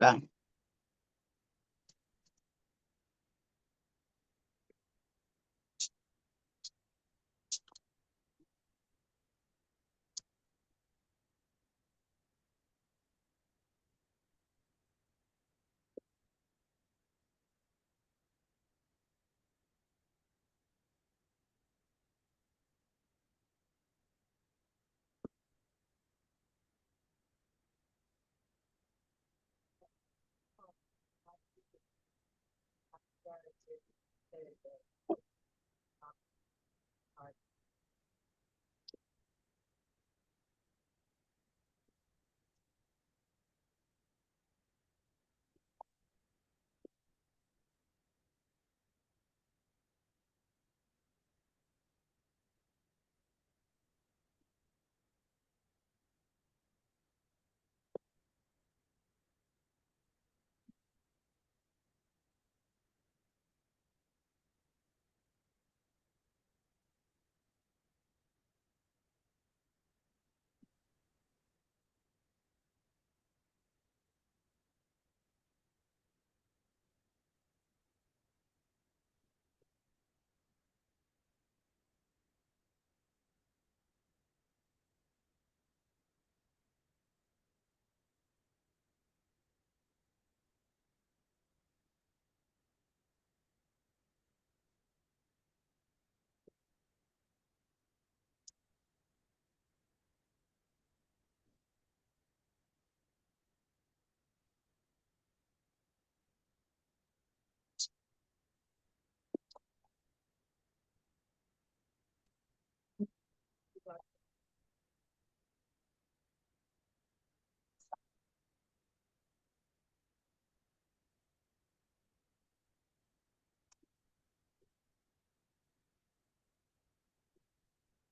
Okay.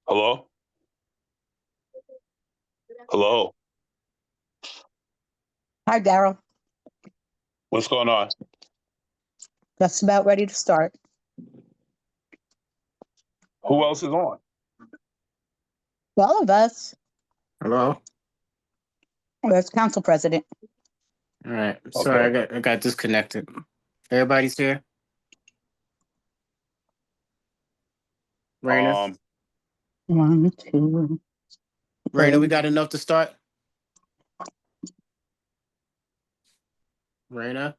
Hello? Hello? Hi, Daryl. What's going on? Just about ready to start. Who else is on? All of us. Hello. There's council president. All right. Sorry, Okay. I got disconnected. Everybody's here. Raina. 1, 2. Raina, we got enough to start. Raina.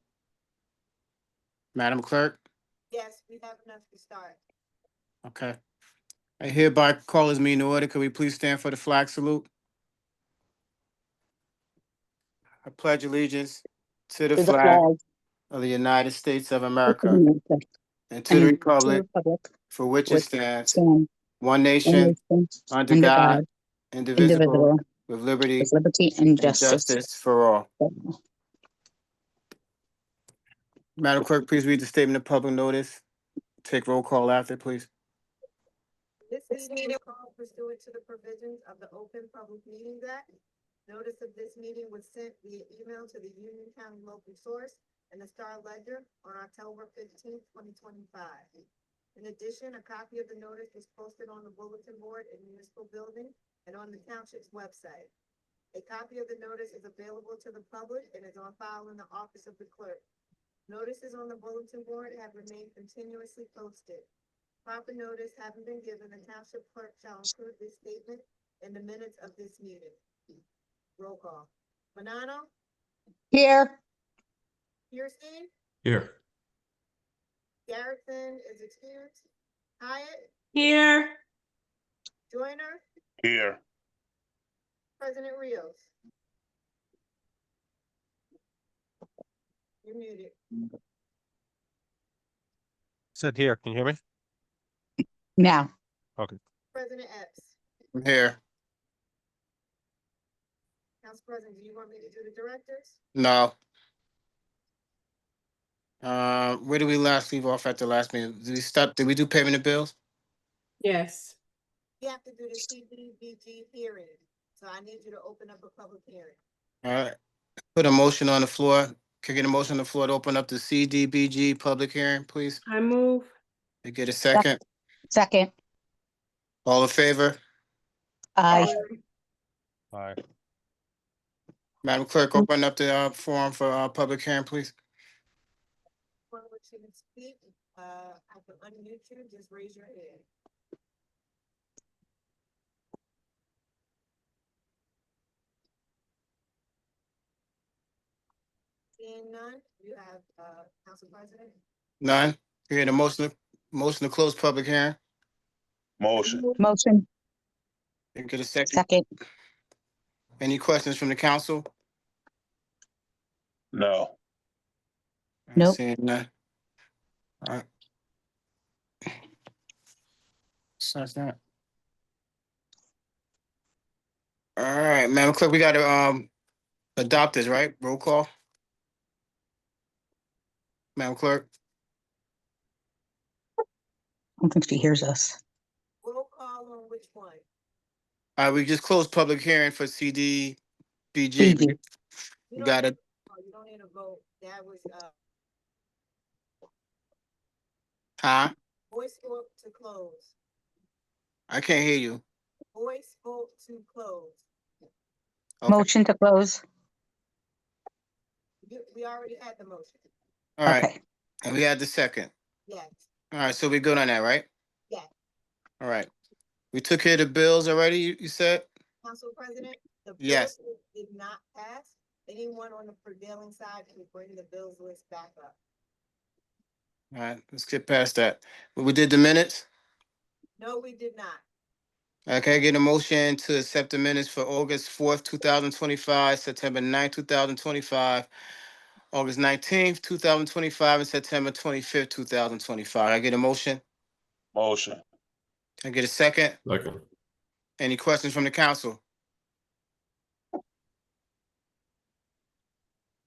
Madam Clerk. Yes, we have enough to start. Okay. I hereby call this meeting to order. Could we please stand for the flag salute? I pledge allegiance to the To the flag flag of the United States of of America America, and to the and republic to the republic for which it which stands, stands one one nation, nation, under God, indivisible, indivisible, with with liberty liberty and and justice. justice for all. Madam Clerk, please read the statement of public notice. Take roll call after, please. This meeting is called pursuant to the provisions of the Open Public Meetings Act. Notice of this meeting was sent via email to the Union County Local Source and the Star Ledger on October 15th, 2025. In addition, a copy of the notice was posted on the bulletin board in Municipal Building and on the Township's website. A copy of the notice is available to the public and is on file in the office of the clerk. Notices on the bulletin board have remained continuously posted. Proper notice having been given, the township clerk shall include this statement in the minutes of this meeting. Roll call. Bonanno? Here. Kirstein? Here. Garrison is excused. Hyatt? Here. Joyner? Here. President Rios? You're muted. Said here. Can you hear me? Now. Okay. President Epps? I'm here. Council President, do you want me to do the directors? No. Where did we last leave off at the last meeting? Did we do payment of bills? Yes. You have to do the CDBG hearing, so I need you to open up a public hearing. All right. Put a motion on the floor. Can I get a motion on the floor to open up the CDBG public hearing, please? I move. I get a second. Second. All in favor? Aye. All right. Madam Clerk, open up the forum for public hearing, please. One wishing to speak, I can unmute you, just raise your hand. Seeing none, you have, Council President. None. Hearing a motion to close public hearing. Motion. Motion. Can I get a second? Second. Any questions from the council? No. Nope. Seeing none. All right. Besides that. All right, Madam Clerk, we gotta adopt this, right? Roll call. Madam Clerk, I don't think she hears us. Roll call on which one? we just closed public hearing for CDBG. BG. You We don't- got it. Oh, you don't need a vote. That was, Huh? voice vote to close. I can't hear you. Voice vote to close. Okay. Motion to close. We already had the motion. All right, Okay. and we had the second. Yes, All right, so we good on that, right? yes. All right. We took care of the bills already, you said? Council President, the Yes. bills did not pass. Anyone on the prevailing side can bring the bills list back up. All right, let's get past that. We did the minutes. No, we did not. Okay, get a motion to accept the minutes for August 4th, 2025, September 9th, 2025, August 19th, 2025, and September 25th, 2025. I get a motion? Motion. I get a second? Second. Any questions from the council?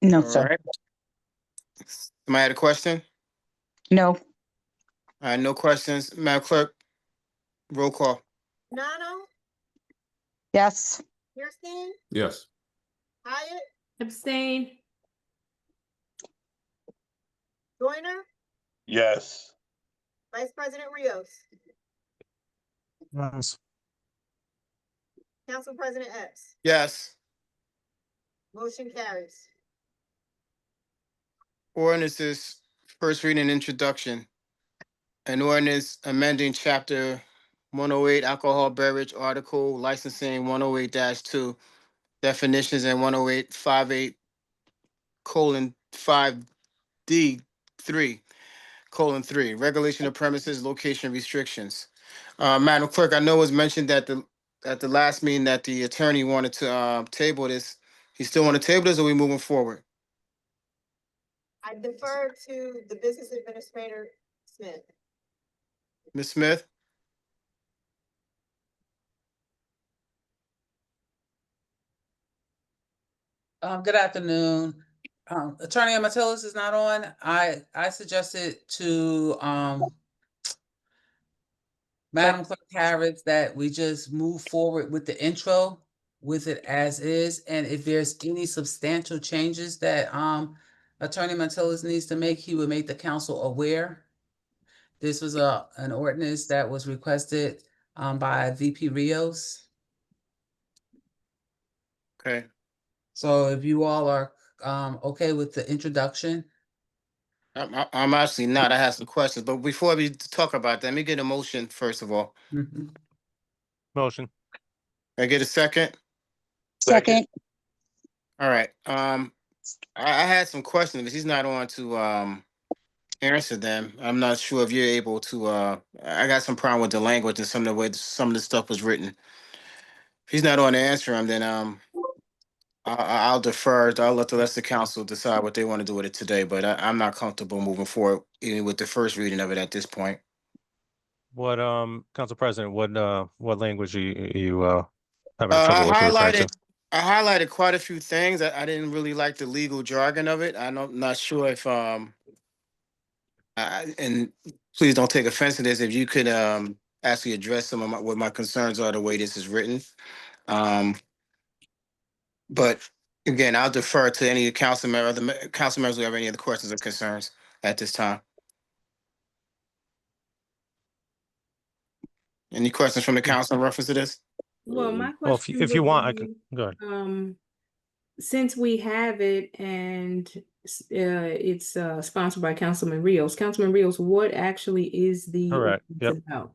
No, All sir. right. Somebody had a question? No. All right, no questions. Madam Clerk, roll call. Nano, Yes. Kirsten, Yes. Hyatt, Abstain. Joyner, Yes. Vice President Rios, Yes. Council President Epps. Yes. Motion carries. Ordinances, first reading and introduction. An ordinance amending chapter 108 alcohol beverage article licensing 108-2 definitions and 10858:5D3:3 regulation of premises location restrictions. Madam Clerk, I know it was mentioned that at the last meeting that the attorney wanted to table this. He still want to table this, or we moving forward? I defer to the Business Administrator Smith. Ms. Smith? Good afternoon. Attorney Amatillis is not on. I suggested to, Madam Clerk Harris that we just move forward with the intro with it as is. And if there's any substantial changes that, Attorney Amatillis needs to make, he would make the council aware. This was an ordinance that was requested, by VP Rios. Okay. So if you all are, okay with the introduction. I'm actually not. I have some questions, but before we talk about that, let me get a motion first of all. Mhm. Motion. Can I get a second? Second. All right. I had some questions, but he's not on to answer them. I'm not sure if you're able to. I got some problem with the language and some of the way some of the stuff was written. If he's not on to answer them, then I'll defer. I'll let the rest of the council decide what they want to do with it today. But I'm not comfortable moving forward even with the first reading of it at this point. What, Council President, what language are you having trouble with referring to? I highlighted quite a few things. I didn't really like the legal jargon of it. I'm not sure if and please don't take offense to this. If you could actually address some of what my concerns are the way this is written. But again, I'll defer to any council member, the council members who have any other questions or concerns at this time. Any questions from the council in reference to this? Well, my Well, question if you would want, I be, can, go ahead. since we have it and it's sponsored by Councilman Rios, what actually is the Correct. ordinance about?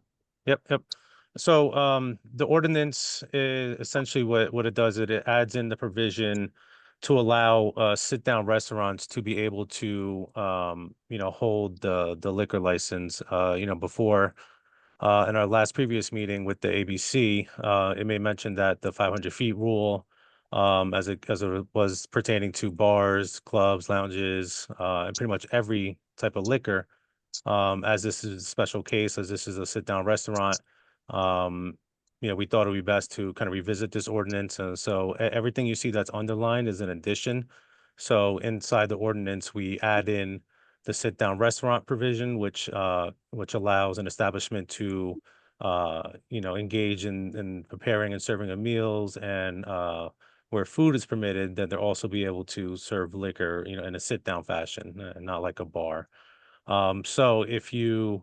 Yep. So the ordinance is essentially what it does. It adds in the provision to allow sit-down restaurants to be able to hold the liquor license. Before in our last previous meeting with the ABC, it may mention that the 500 feet rule, as it was pertaining to bars, clubs, lounges, and pretty much every type of liquor. As this is a special case, as this is a sit-down restaurant, um, we thought it would be best to kind of revisit this ordinance. And so everything you see that's underlined is an addition. So inside the ordinance, we add in the sit-down restaurant provision, which allows an establishment to engage in preparing and serving of meals, and where food is permitted, that they'll also be able to serve liquor, in a sit-down fashion, not like a bar. So if you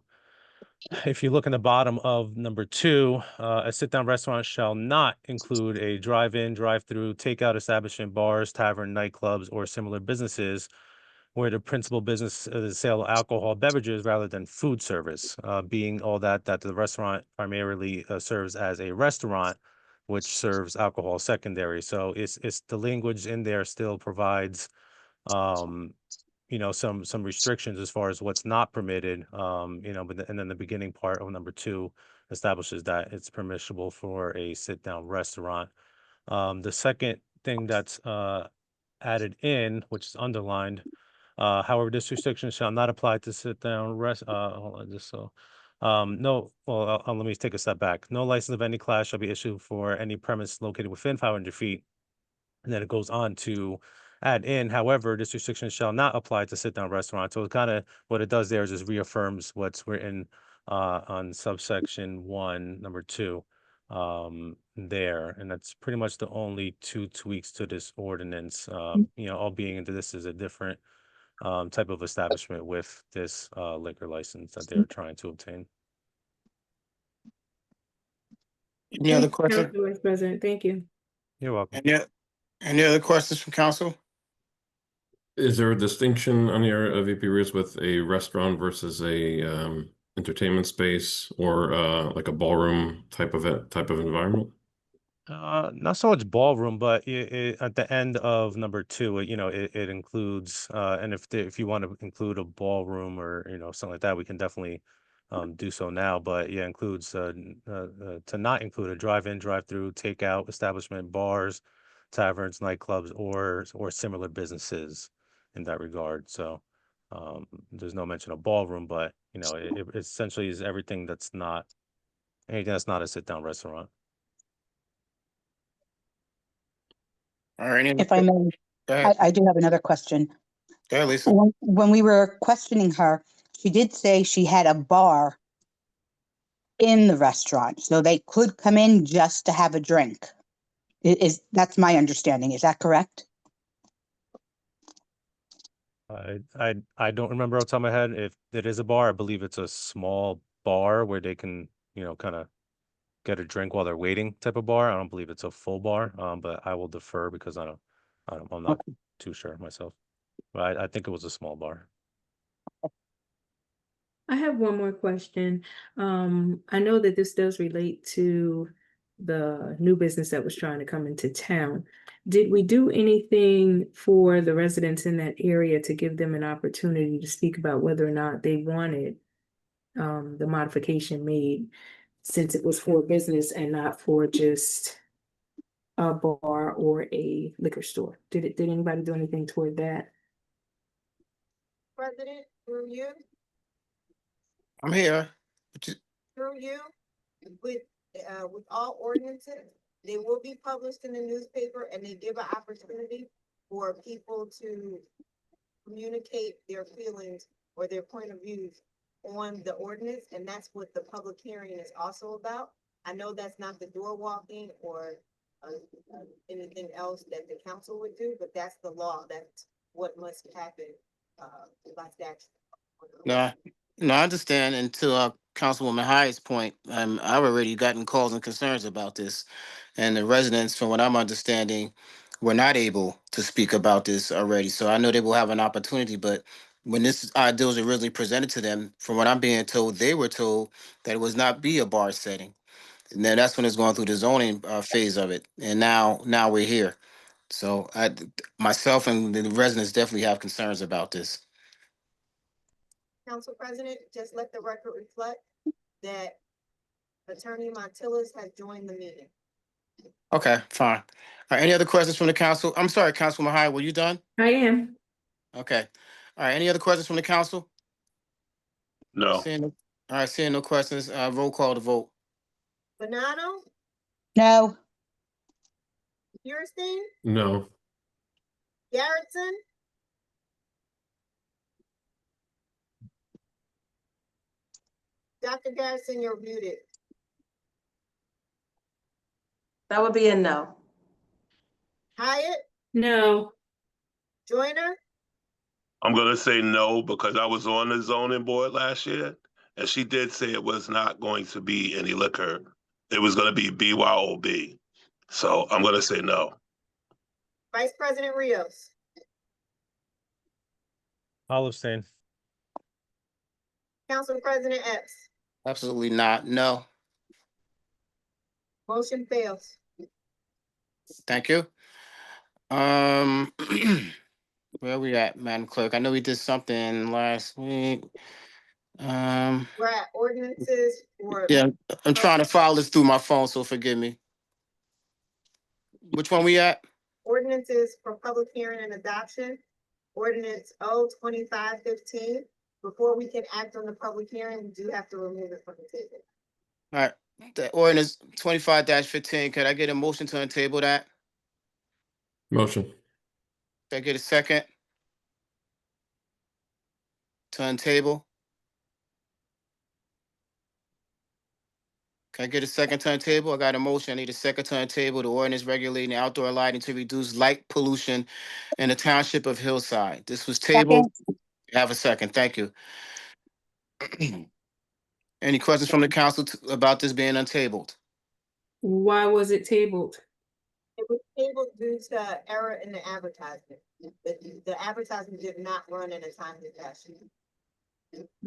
look in the bottom of number 2, a sit-down restaurant shall not include a drive-in, drive-through, takeout establishment, bars, tavern, nightclubs, or similar businesses where the principal business is the sale of alcohol beverages rather than food service, being all that the restaurant primarily serves as a restaurant, which serves alcohol secondary. So it's the language in there still provides um some restrictions as far as what's not permitted, and then the beginning part of number 2 establishes that it's permissible for a sit down restaurant. The second thing that's added in, which is underlined, however, this restriction shall not apply to sit down hold on, just so no, well, let me take a step back. No license of any class shall be issued for any premise located within 500 feet. And then it goes on to add in, however, this restriction shall not apply to sit-down restaurants. So it kind of, what it does there is just reaffirms what's written on subsection 1, number 2, there. And that's pretty much the only 2 tweaks to this ordinance, all being into this is a different type of establishment with this liquor license that they're trying to obtain. Any other Thank you, questions? Council Vice President, thank you. You're welcome. Any other questions from council? Is there a distinction on your VP Rios with a restaurant versus a entertainment space, or like a ballroom type of environment? Not so much ballroom, but at the end of number 2, it includes, and if you want to include a ballroom or something like that, we can definitely do so now. But yeah, includes to not include a drive-in, drive-through, takeout establishment, bars, taverns, nightclubs, or similar businesses in that regard. So there's no mention of ballroom, but it essentially is anything that's not a sit-down restaurant. All right. If I may, Go ahead. I do have another question. Go ahead, Lisa. When we were questioning her, she did say she had a bar in the restaurant, so they could come in just to have a drink. That's my understanding. Is that correct? I don't remember off the top of my head if it is a bar. I believe it's a small bar where they can, kind of get a drink while they're waiting type of bar. I don't believe it's a full bar, but I will defer because I'm not too sure myself. But I think it was a small bar. I have one more question. I know that this does relate to the new business that was trying to come into town. Did we do anything for the residents in that area to give them an opportunity to speak about whether or not they wanted the modification made, since it was for business and not for just a bar or a liquor store? Did anybody do anything toward that? President, through you, I'm here. with all ordinances, they will be published in the newspaper, and they give an opportunity for people to communicate their feelings or their point of views on the ordinance, and that's what the public hearing is also about. I know that's not the door walking or anything else that the council would do, but that's the law. That's what must happen by statute. No, I understand. And to Councilwoman Hyde's point, I've already gotten calls and concerns about this, and the residents, from what I'm understanding, were not able to speak about this already. So I know they will have an opportunity, but when this idea was originally presented to them, from what I'm being told, they were told that it was not be a bar setting. And then that's when it's going through the zoning phase of it. And now we're here. So myself and the residents definitely have concerns about this. Council President, just let the record reflect that Attorney Montilus has joined the meeting. Okay, fine. All right, any other questions from the council? I'm sorry, Councilwoman Hyde, were you done? I am. Okay. All right, any other questions from the council? No. All right, seeing no questions, roll call to vote. Bonanno, No, Feuerstein, No. Garrettson, Dr. Garrison, you're muted. That would be a no. Hyatt, No. Joyner, I'm gonna say no because I was on the zoning board last year, and she did say it was not going to be any liquor. It was gonna be BYOB. So I'm gonna say no. Vice President Rios, I'll abstain. Council President Epps. Absolutely not, no. Motion fails. Thank you. Where are we at, Madam Clerk? I know we did something last week. We're at ordinances for Yeah, I'm trying to follow this through my phone, so forgive me. Which one we at? ordinances for public hearing and adoption. Ordinance 2515. Before we can act on the public hearing, we do have to remove it from the table. All right, the ordinance 25-15. Could I get a motion to untable that? Motion. Could I get a second? To untable? Can I get a second to untable? I got a motion. I need a second to untable the ordinance regulating outdoor lighting to reduce light pollution in the township of Hillside. This was tabled. Have a second. Thank you. Any questions from the council about this being untabled? Why was it tabled? It was tabled due to error in the advertisement. The advertisement did not run in a timely fashion.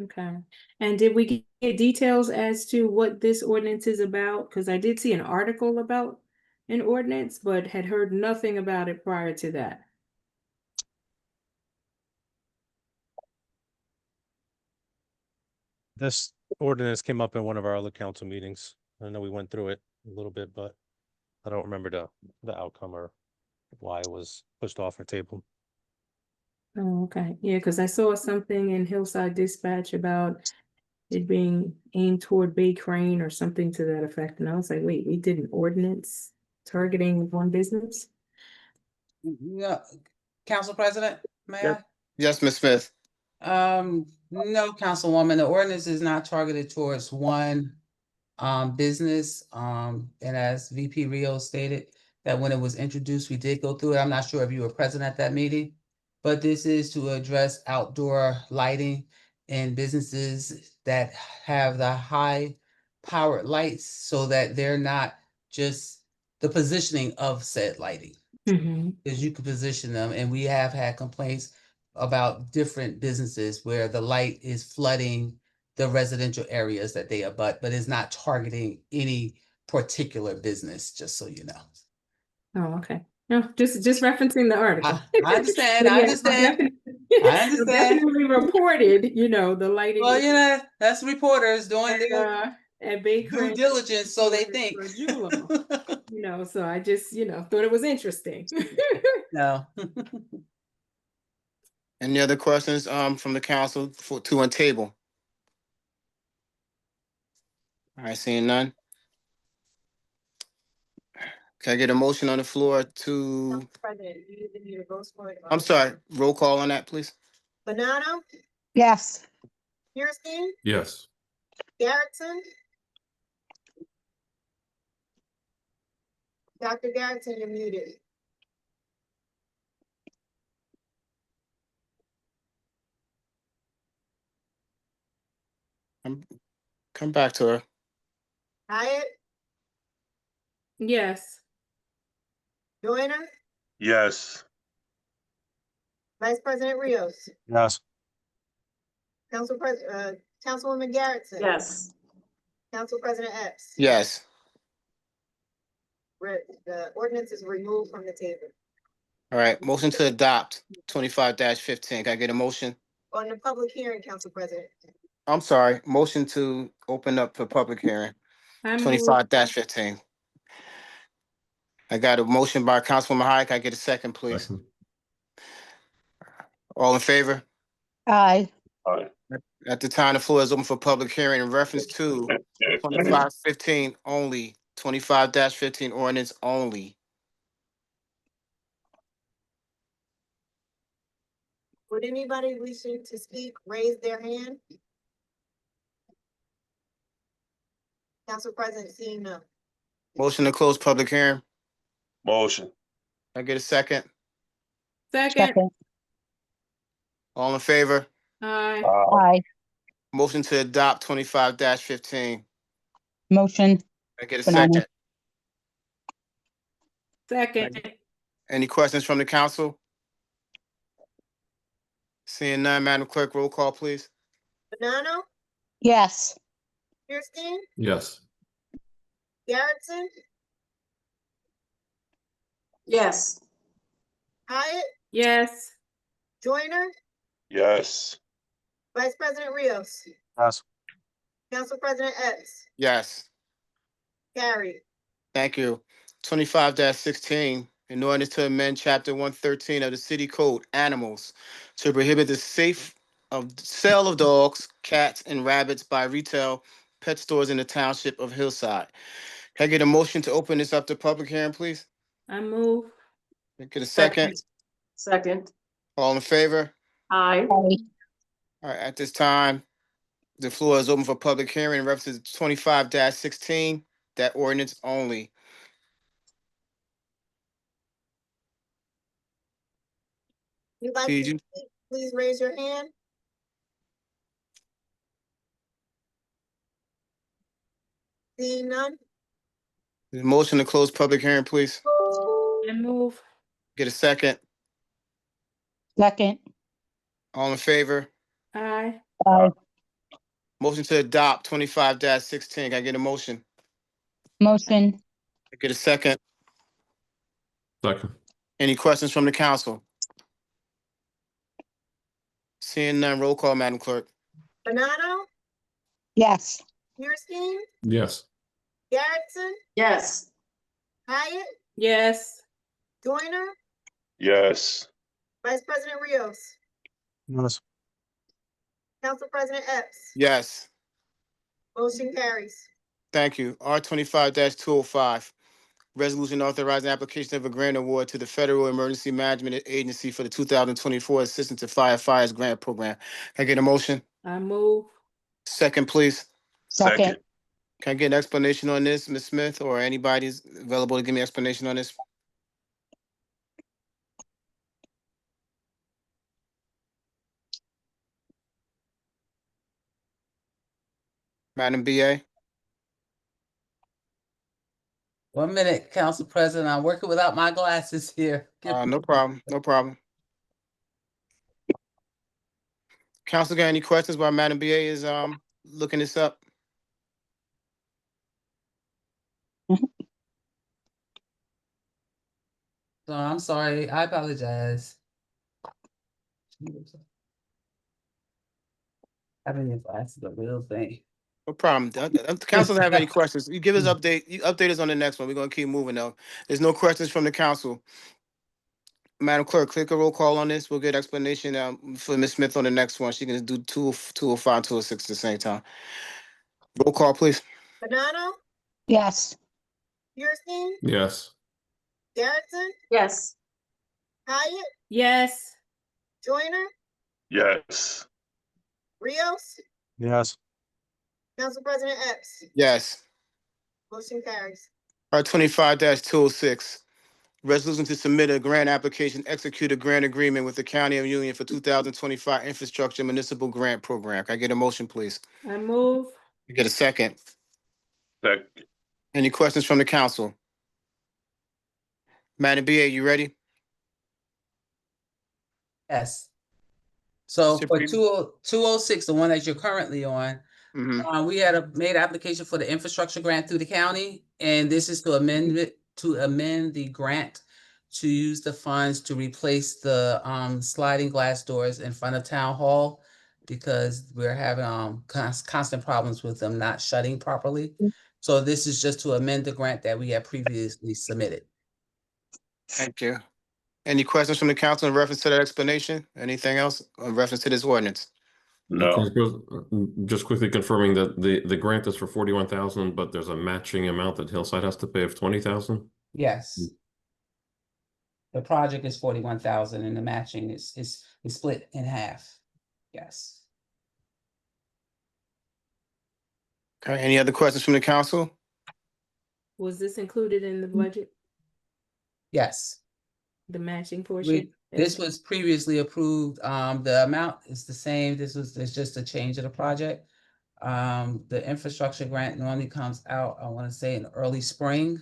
Okay. And did we get details as to what this ordinance is about? Because I did see an article about an ordinance, but had heard nothing about it prior to that. This ordinance came up in one of our other council meetings. I know we went through it a little bit, but I don't remember the outcome or why it was pushed off or tabled. Oh, okay. Yeah, because I saw something in Hillside Dispatch about it being aimed toward Bay Crane or something to that effect. And I was like, wait, we did an ordinance targeting one business? Yeah, Council President, may I? Yes, Ms. Smith. No, Councilwoman, the ordinance is not targeted towards one business. And as VP Rio stated, that when it was introduced, we did go through it. I'm not sure if you were present at that meeting, but this is to address outdoor lighting in businesses that have the high powered lights so that they're not just the positioning of said lighting. Mm-hmm. Because you can position them, and we have had complaints about different businesses where the light is flooding the residential areas that they abut, but is not targeting any particular business, just so you know. Oh, okay. No, just referencing the article. I understand, But I yeah, understand. I I understand. definitely reported, the lighting. Well, that's reporters doing their at Bay due Crane diligence, so they think. for Julo. So I just, thought it was interesting. No. Any other questions from the council to untable? All right, seeing none. Can I get a motion on the floor to, Council President, you either need a vote for it. I'm sorry, roll call on that, please? Bonanno, yes, Feuerstein, Yes. Garrettson. Dr. Garrettson, you're muted. Come back to her. Hyatt, Yes. Joyner, Yes. Vice President Rios, Yes. Councilwoman Garrettson. Yes. Council President Epps. Yes. The ordinance is removed from the table. All right, motion to adopt 25-15. Can I get a motion? On the public hearing, Council President. I'm sorry, motion to open up for public hearing, I move. 25-15. I got a motion by Councilwoman Hyde. Can I get a second, please? Second. All in favor? Aye. Aye. At the time, the floor is open for public hearing in reference to 25-15 only, 25-15 ordinance only. Would anybody wishing to speak raise their hand? Council President, seeing none. Motion to close public hearing. Motion. Can I get a second? Second. Second. All in favor? Aye. Aye. Motion to adopt 25-15. Motion. Can I get a Banana. second? Second. Any questions from the council? Seeing none, Madam Clerk, roll call, please. Banano, Yes. Kirstein, Yes. Garrettson, Yes. Hyatt, Yes. Joyner, Yes. Vice President Rios, Yes. Council President Epps. Yes, Carried. thank you. 25-16, in order to amend chapter 113 of the city code, animals, to prohibit the sale of dogs, cats, and rabbits by retail pet stores in the township of Hillside. Can I get a motion to open this up to public hearing, please? I move. Can I get a second? Second. All in favor? Aye. Aye. All right, at this time, the floor is open for public hearing in reference to 25-16, that ordinance only. If you'd like Did to you- speak, please raise your hand. Seeing none, Motion to close public hearing, please. I move. Get a second. Second. All in favor? Aye. Aye. Motion to adopt 25-16. Can I get a motion? Motion. Get a second. Second. Any questions from the council? Seeing none, roll call, Madam Clerk. Banano, Yes. Kirstein, Yes. Garrettson, Yes. Hyatt, Yes. Joyner, Yes. Vice President Rios, Yes. Council President Epps. Yes, Motion carries. thank you. R 25-205, resolution authorizing application of a grant award to the Federal Emergency Management Agency for the 2024 Assistance to Firefighters Grant Program. Can I get a motion? I move. Second, please. Second. Can I get an explanation on this, Ms. Smith, or anybody's available to give me an explanation on this? Madam BA? 1 minute, Council President. I'm working without my glasses here. No problem, no problem. Council got any questions while Madam BA is looking this up? So I'm sorry. I apologize. Having your glasses a real thing. No problem. Council doesn't have any questions. You give us update. You update us on the next one. We're gonna keep moving though. There's no questions from the council. Madam Clerk, click a roll call on this. We'll get explanation for Ms. Smith on the next one. She can do 205, 206 at the same time. Roll call, please. Banano, Yes. Kirstein, Yes. Garrettson, Yes. Hyatt, Yes. Joyner, Yes. Rios, Yes. Council President Epps. Yes. Motion carries. R 25-206, resolution to submit a grant application, execute a grant agreement with the County of Union for 2025 Infrastructure Municipal Grant Program. Can I get a motion, please? I move. Get a second. Second. Any questions from the council? Madam BA, you ready? Yes. So Mr. for Pre- 206, the one that you're currently on, Mhm. we had made application for the infrastructure grant through the county, and this is to amend the grant to use the funds to replace the sliding glass doors in front of town hall because we're having constant problems with them not shutting properly. So this is just to amend the grant that we had previously submitted. Thank you. Any questions from the council in reference to that explanation? Anything else in reference to this ordinance? No. Just quickly confirming that the grant is for 41,000, but there's a matching amount that Hillside has to pay of 20,000. Yes. The project is 41,000 and the matching is split in half. Yes. Okay, any other questions from the council? Was this included in the budget, Yes. the matching portion? This was previously approved. The amount is the same. It's just a change of the project. The infrastructure grant normally comes out, I want to say in early spring.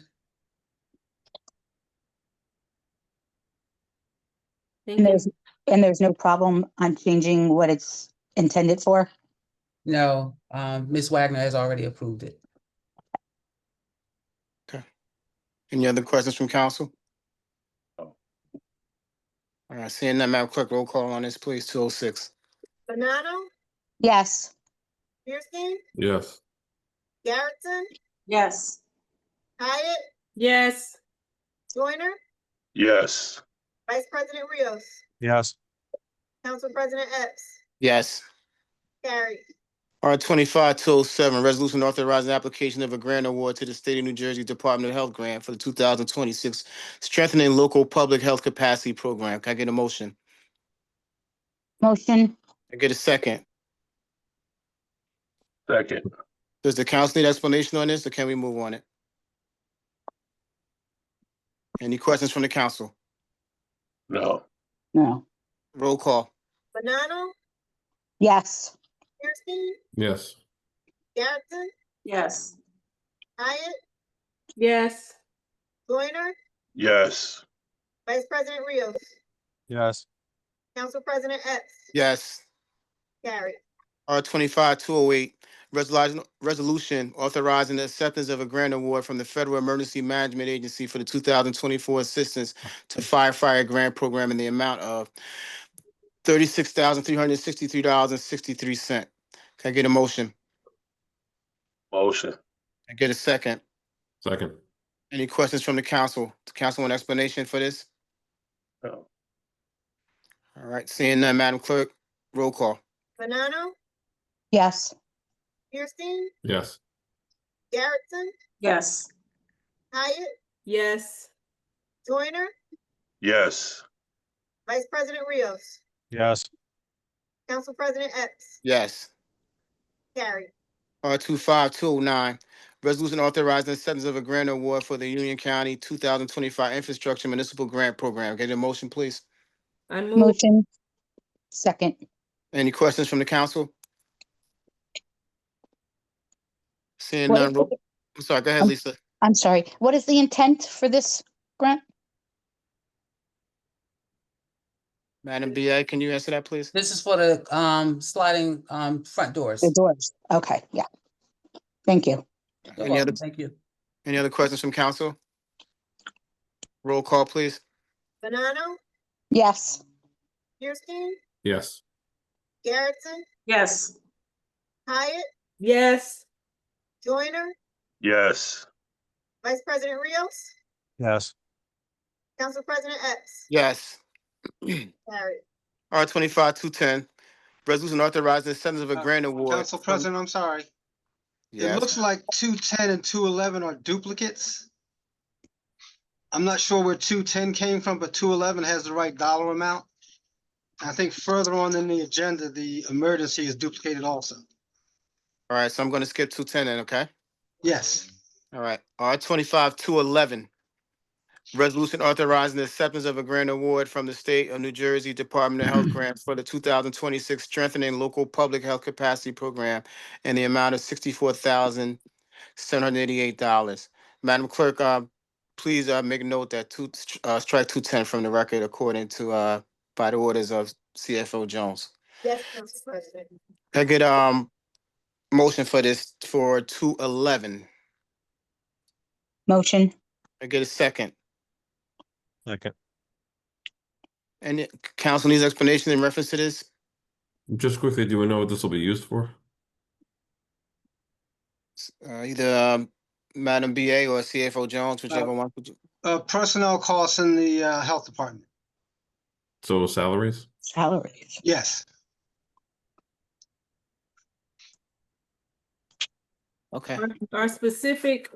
Thank And you. there's no problem on changing what it's intended for? No, Ms. Wagner has already approved it. Any other questions from council? No. All right, seeing none, Madam Clerk, roll call on this, please. 206. Banano, Yes. Kirsten, Yes. Garrettson, Yes. Hyatt, Yes. Joyner, Yes. Vice President Rios, Yes. Council President Epps, Yes. carried. R 25-207, resolution authorizing application of a grant award to the State of New Jersey Department of Health grant for the 2026 Strengthening Local Public Health Capacity Program. Can I get a motion? Motion? I get a second. Second. Does the council need explanation on this, or can we move on it? Any questions from the council? No. No. Roll call. Banano, Yes. Kirsten, Yes. Garrettson, Yes. Hyatt, Yes. Joyner, Yes. Vice President Rios, Yes. Council President Epps, Yes. carried. R 25-208, resolution authorizing the acceptance of a grant award from the Federal Emergency Management Agency for the 2024 Assistance to Firefighter Grant Program in the amount of $36,363.63. Can I get a motion? Motion. I get a second. Second. Any questions from the council? The council want explanation for this? No. All right, seeing none, Madam Clerk, roll call. Banano, Yes. Kirsten, Yes. Garrettson, Yes. Hyatt, Yes. Joyner, Yes. Vice President Rios, Yes. Council President Epps, Yes. carried. R 25-209, resolution authorizing acceptance of a grant award for the Union County 2025 Infrastructure Municipal Grant Program. Get a motion, please. I move. Motion? Second? Any questions from the council? Seeing What none, is roll. I'm sorry, go ahead, Lisa. I'm sorry. What is the intent for this grant? Madam BA, can you answer that, please? This is for the sliding front doors. The doors. Okay, yeah. Thank you. You're Any other, welcome. Thank you. any other questions from council? Roll call, please. Banano, Yes. Kirsten, Yes. Garrettson, Yes. Hyatt, Yes. Joyner, Yes. Vice President Rios, Yes. Council President Epps, Yes. carried. R 25-210, resolution authorizing acceptance of a grant award. Council President, I'm sorry. It Yes. looks like 210 and 211 are duplicates. I'm not sure where 210 came from, but 211 has the right dollar amount. I think further on in the agenda, the emergency is duplicated also. All right, so I'm going to skip 210 then, okay? Yes. All right, R 25-211, resolution authorizing the acceptance of a grant award from the State of New Jersey Department of Health grant for the 2026 Strengthening Local Public Health Capacity Program in the amount of $64,788. Madam Clerk, please make a note that strike 210 from the record according to by the orders of CFO Jones. Yes, Council President. Can I get motion for this for 211? Motion. I get a second. Second. Any council needs explanation in reference to this? Just quickly, do we know what this will be used for? Either Madam BA or CFO Jones, whichever one. Personnel costs in the health department. So salaries? Salaries. Yes. Okay. Are specific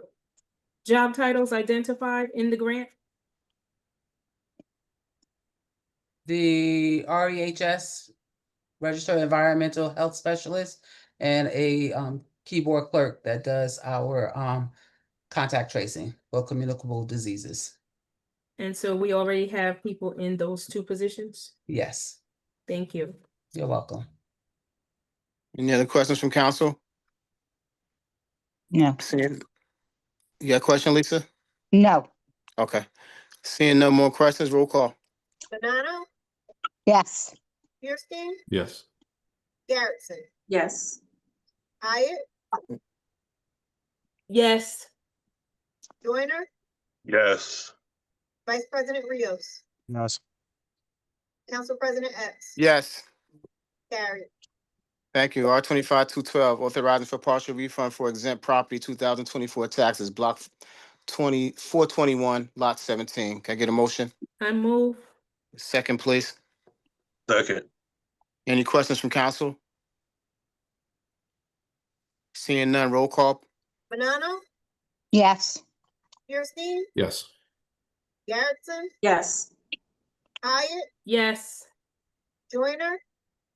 job titles identified in the grant? The REHS, Registered Environmental Health Specialist, and a keyboard clerk that does our contact tracing for communicable diseases. And so we already have people in those two positions? Yes, Thank you. you're welcome. Any other questions from council? No. Seeing, you got a question, Lisa? No. Okay. Seeing no more questions, roll call. Banano, Yes. Kirsten, Yes. Garrettson, Yes. Hyatt, Yes. Joyner, Yes. Vice President Rios, Yes. Council President Epps. Yes. Carried. Thank you. R 25-212, authorizing for partial refund for exempt property 2024 taxes, block 421, lot 17. Can I get a motion? I move. Second, please. Second. Any questions from council? Seeing none, roll call. Banano, Yes. Kirsten, Yes. Garrettson, Yes. Hyatt, Yes. Joyner,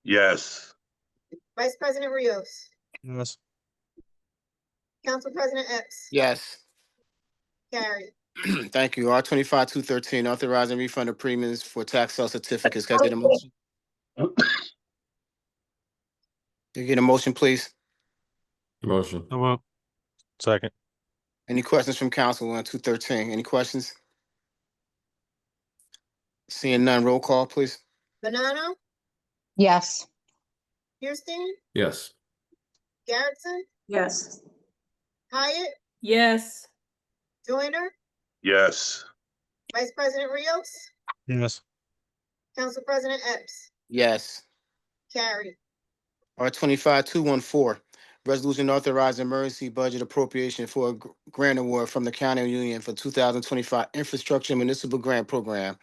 Yes. Vice President Rios, Yes. Council President Epps. Yes. Carried. Thank you. R 25-213, authorizing refund of premiums for tax sale certificates. Can I get a motion? Can I get a motion, please? Motion. I won't. Second. Any questions from council on 213? Any questions? Seeing none, roll call, please. Banano, Yes. Kirsten, Yes. Garrettson, Yes. Hyatt, Yes. Joyner, Yes. Vice President Rios, Yes. Council President Epps. Yes. Carried. R 25-214, resolution authorizing emergency budget appropriation for a grant award from the county union for 2025 infrastructure municipal grant program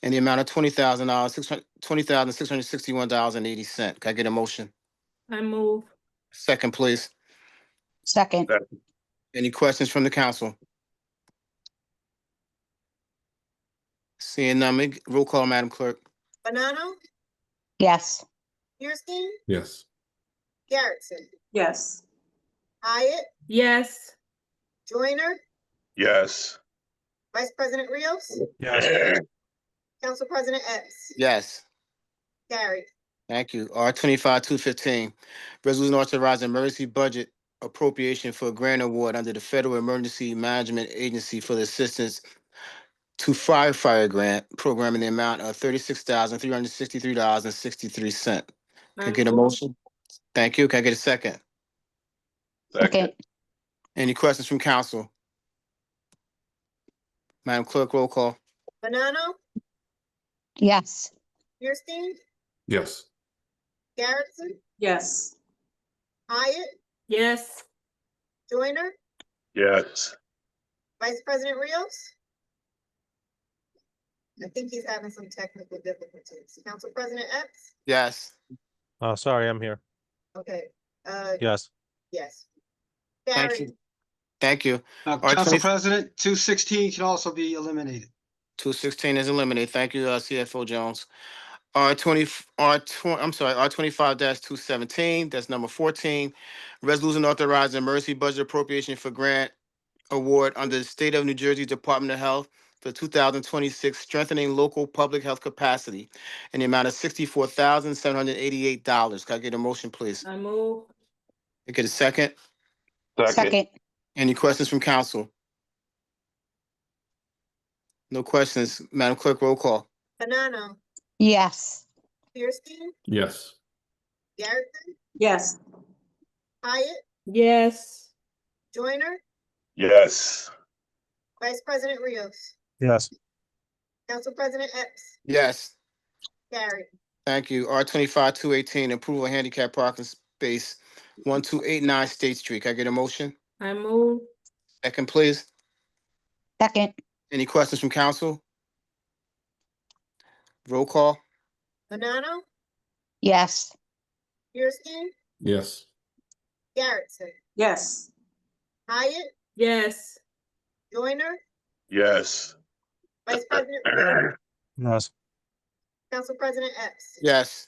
in the amount of $20,000, $20,661.80. Can I get a motion? I move. Second, please. Second. Any questions from the council? Seeing none, roll call, Madam Clerk. Banano, Yes. Kirsten, Yes. Garrettson, Yes. Hyatt, Yes. Joyner, Yes. Vice President Rios, Yes. Council President Epps. Yes. Carried. Thank you. R 25-215, resolution authorizing emergency budget appropriation for a grant award under the Federal Emergency Management Agency for the assistance to firefighter grant program in the amount of $36,363.63. Can I get a motion? Thank you. Can I get a second? Second. Any questions from council? Madam Clerk, roll call. Banano, Yes. Kirsten, Yes. Garrettson, Yes. Hyatt, Yes. Joyner, Yes. Vice President Rios. I think he's having some technical difficulties. Council President Epps. Yes. Sorry, I'm here. Okay, Yes. yes. Thank Carried. you. Thank you. Council President, 216 can also be eliminated. 216 is eliminated. Thank you, CFO Jones. R 25-217, that's number 14. Resolution authorizing emergency budget appropriation for grant award under the State of New Jersey Department of Health for 2026 strengthening local public health capacity in the amount of $64,788. Can I get a motion, please? I move. Can I get a second? Second. Any questions from council? No questions. Madam Clerk, roll call. Banano, Yes. Kirsten, Yes. Garrison, Yes. Hyatt, Yes. Joyner, Yes. Vice President Rios, Yes. Council President Epps, Yes. carried. Thank you. R 25-218, approval of handicap parking space 1289 State Street. Can I get a motion? I move. Second, please. Second. Any questions from council? Roll call. Banano, Yes. Kirsten, Yes. Garrison, Yes. Hyatt, Yes. Joyner, Yes. Vice President Rios, Yes. Council President Epps, Yes.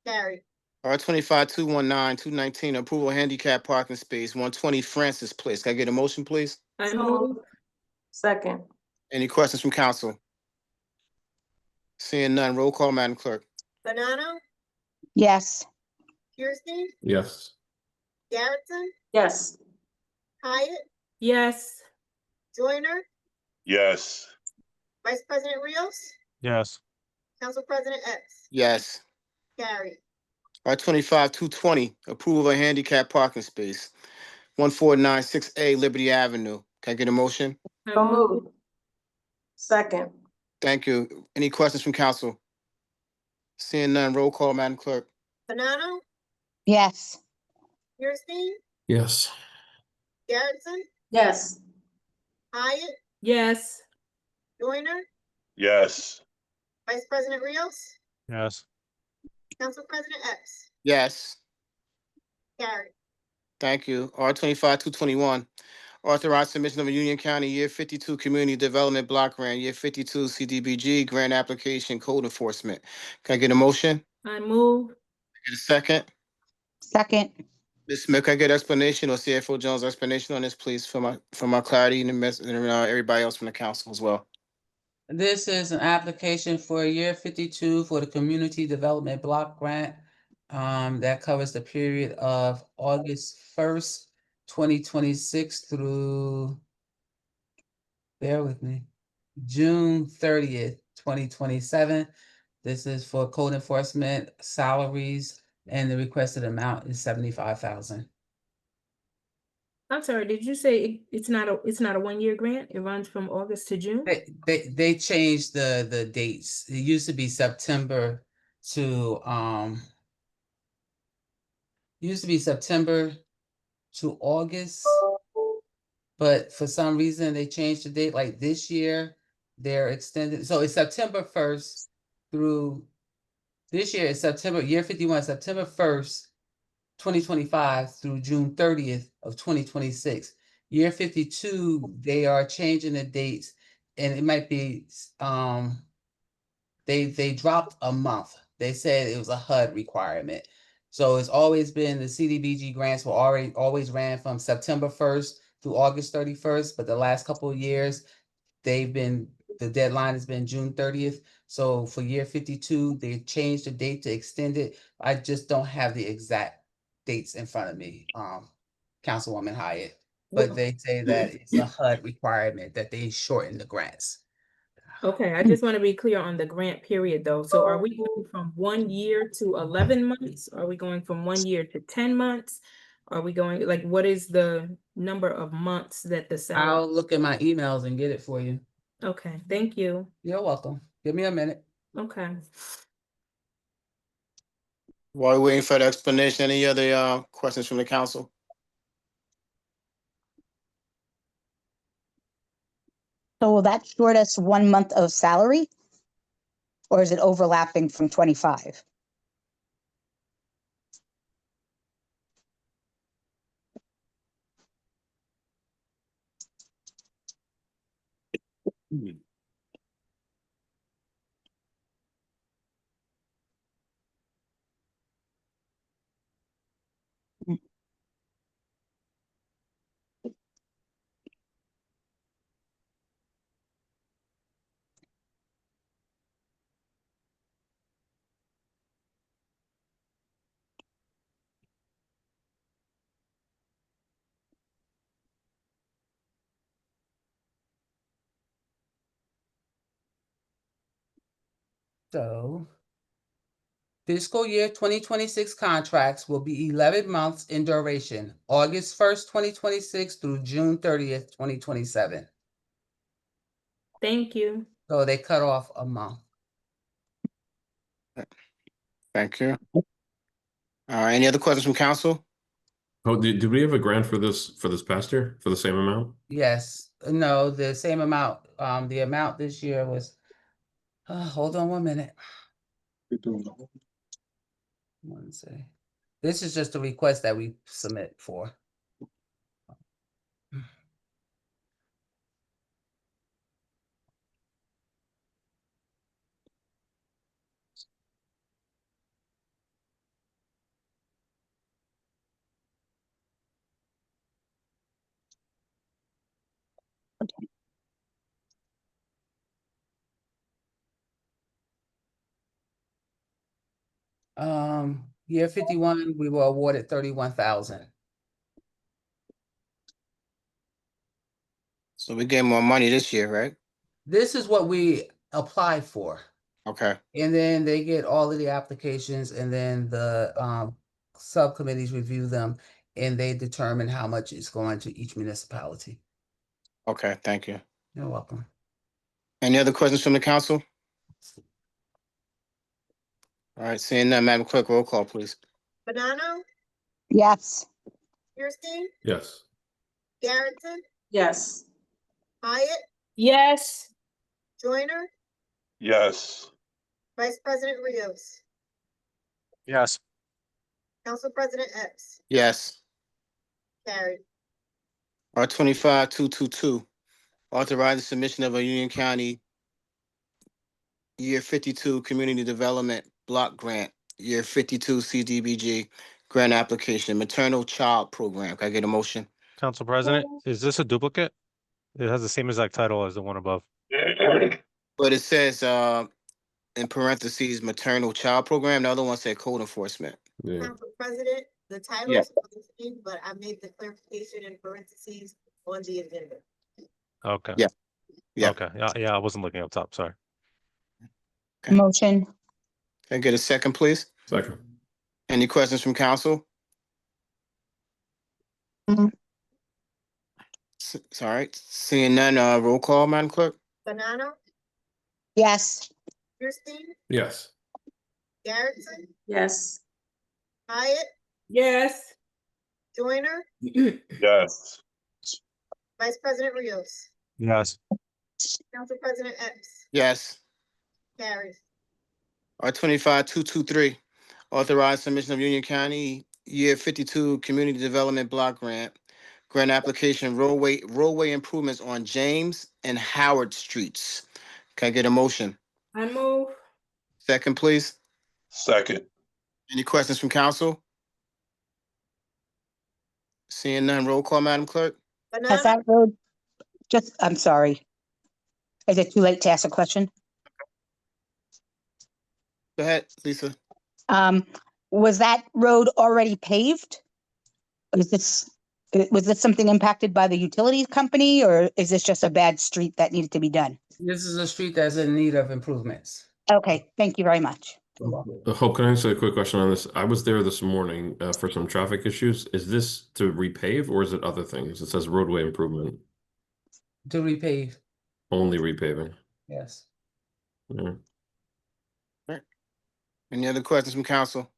carried. R 25-219-219, approval of handicap parking space 120 Francis Place. Can I get a motion, please? I So move. moved. Second. Any questions from council? Seeing none, roll call, Madam Clerk. Banano, Yes. Kirsten, Yes. Garrison, Yes. Hyatt, Yes. Joyner, Yes. Vice President Rios, Yes. Council President Epps, Yes. carried. R 25-220, approval of handicap parking space 1496A Liberty Avenue. Can I get a motion? I So move. moved. Second. Thank you. Any questions from council? Seeing none, roll call, Madam Clerk. Banano, Yes. Kirsten, Yes. Garrison, Yes. Hyatt, Yes. Joyner, Yes. Vice President Rios, Yes. Council President Epps, Yes. carried. Thank you. R 25-221, authorized submission of a Union County Year 52 Community Development Block Grant, Year 52 CDBG Grant Application Code Enforcement. Can I get a motion? I move. Get a second? Second. Ms. Smith, can I get explanation or CFO Jones explanation on this, please, for my clarity and everybody else from the council as well? This is an application for year 52 for the Community Development Block Grant. That covers the period of August 1st, 2026 through, bear with me, June 30th, 2027. This is for code enforcement salaries, and the requested amount is 75,000. I'm sorry, did you say it's not a 1-year grant? It runs from August to June? They changed the dates. It used to be September to August, but for some reason they changed the date. Like this year, they're extended. So it's September 1st through this year. It's September, year 51, September 1st, 2025 through June 30th of 2026. Year 52, they are changing the dates, and it might be they dropped a month. They said it was a HUD requirement. So it's always been the CDBG grants were always ran from September 1st through August 31st, but the last couple of years the deadline has been June 30th. So for year 52, they changed the date to extend it. I just don't have the exact dates in front of me, Councilwoman Hyatt. But they say that it's a HUD requirement that they shorten the grants. Okay, I just want to be clear on the grant period though. So are we going from 1 year to 11 months? Are we going from 1 year to 10 months? Are we going, like, what is the number of months that the salary? I'll look at my emails and get it for you. Okay, thank you. You're welcome. Give me a minute. Okay. While we're waiting for the explanation, any other questions from the council? So will that short us 1 month of salary? Or is it overlapping from 25? So fiscal year 2026 contracts will be 11 months in duration, August 1st, 2026 through June 30th, 2027. Thank you. So they cut off a month. Thank you. Any other questions from council? Oh, did we have a grant for this past year for the same amount? Yes, no, the same amount. The amount this year was, hold on 1 minute. One second. This is just a request that we submit for. Year 51, we were awarded 31,000. So we get more money this year, right? This is what we applied for. Okay. And then they get all of the applications, and then the subcommittees review them, and they determine how much is going to each municipality. Okay, thank you. You're welcome. Any other questions from the council? All right, seeing none, Madam Clerk, roll call, please. Banano, Yes. Kirstein, Yes. Garrettson, Yes. Hyatt, Yes. Joyner, Yes. Vice President Rios, Yes. Council President Epps, Yes. carried. R25-222, authorize the submission of a Union County Year 52 Community Development Block Grant, Year 52 CDBG Grant Application, Maternal Child Program. Can I get a motion? Council President, is this a duplicate? It has the same exact title as the one above. But it says in parentheses, Maternal Child Program. The other one said Code Enforcement. Yeah. Council President, the title Yeah. is changed, but I made the clarification in parentheses on the agenda. Okay. Yeah. Yeah. Okay. Yeah, I wasn't looking up top. Sorry. Okay. Motion. Can I get a second, please? Second. Any questions from council? Mhm. All right, seeing none, roll call, Madam Clerk? Banano, Yes. Kirstein, Yes. Garrettson, Yes. Hyatt, Yes. Joyner, Yes. Vice President Rios, Yes. Council President Epps, Yes. carried. R25-223, authorized submission of Union County Year 52 Community Development Block Grant. Grant application roadway improvements on James and Howard Streets. Can I get a motion? I move. Second, please. Second. Any questions from council? Seeing none, roll call, Madam Clerk? Has Banano, that road, I'm sorry. Is it too late to ask a question? Go ahead, Lisa. Was that road already paved? Was this something impacted by the utilities company, or is this just a bad street that needed to be done? This is a street that's in need of improvements. Okay, thank you very much. Hope, can I ask a quick question on this? I was there this morning for some traffic issues. Is this to repave or is it other things? It says roadway improvement, To repave, only repaving. yes. Yeah. Any other questions from council?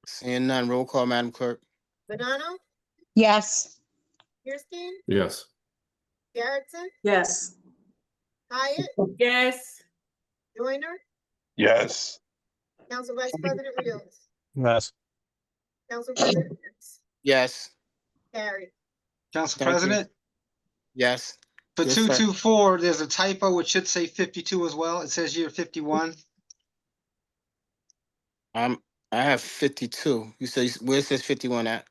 Seeing none, roll call, Madam Clerk. Banano, Yes. Kirstein, Yes. Garrettson, Yes. Hyatt, Yes. Joyner, Yes. Council Vice President Rios, Yes. Council President Epps, Yes. carried. Council Thank you. President, Yes. for Yes, sir. 224, there's a typo. It should say 52 as well. It says year 51. I have 52. You say where it says 51 at?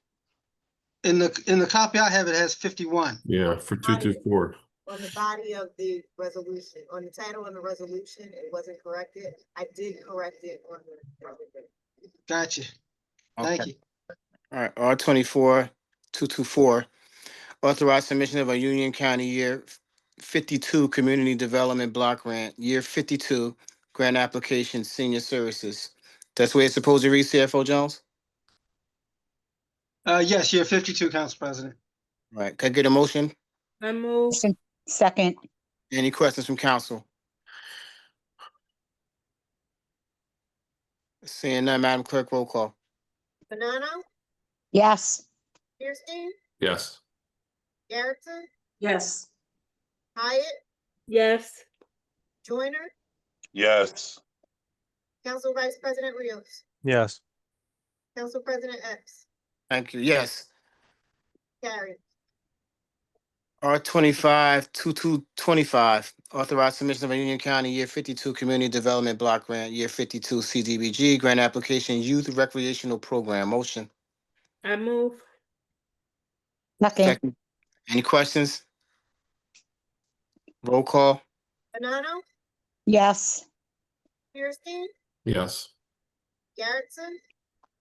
In the copy I have, it has 51. Yeah, for 224. On the body of the resolution, on the title of the resolution, it wasn't corrected. I did correct it on the. Gotcha. Thank Okay. you. All right, R24-224, authorized submission of a Union County Year 52 Community Development Block Grant, Year 52 grant application, senior services. That's where it's supposed to read, CFO Jones? Yes, year 52, Council President. Right, can I get a motion? I move. Second, Any questions from council? Seeing none, Madam Clerk, roll call. Banano, yes. Kirsten, Yes. Garrettson, Yes. Hyatt, Yes. Joyner, Yes. Council Vice President Rios, Yes. Council President Epps, Thank you, yes. carried. R 25-2225, authorized submission of a Union County Year 52 Community Development Block Grant, Year 52 CDBG, grant application, Youth Recreational Program, motion. I move. Second, Second. Any questions? Roll call. Banano, yes. Kirsten, Yes. Garrettson,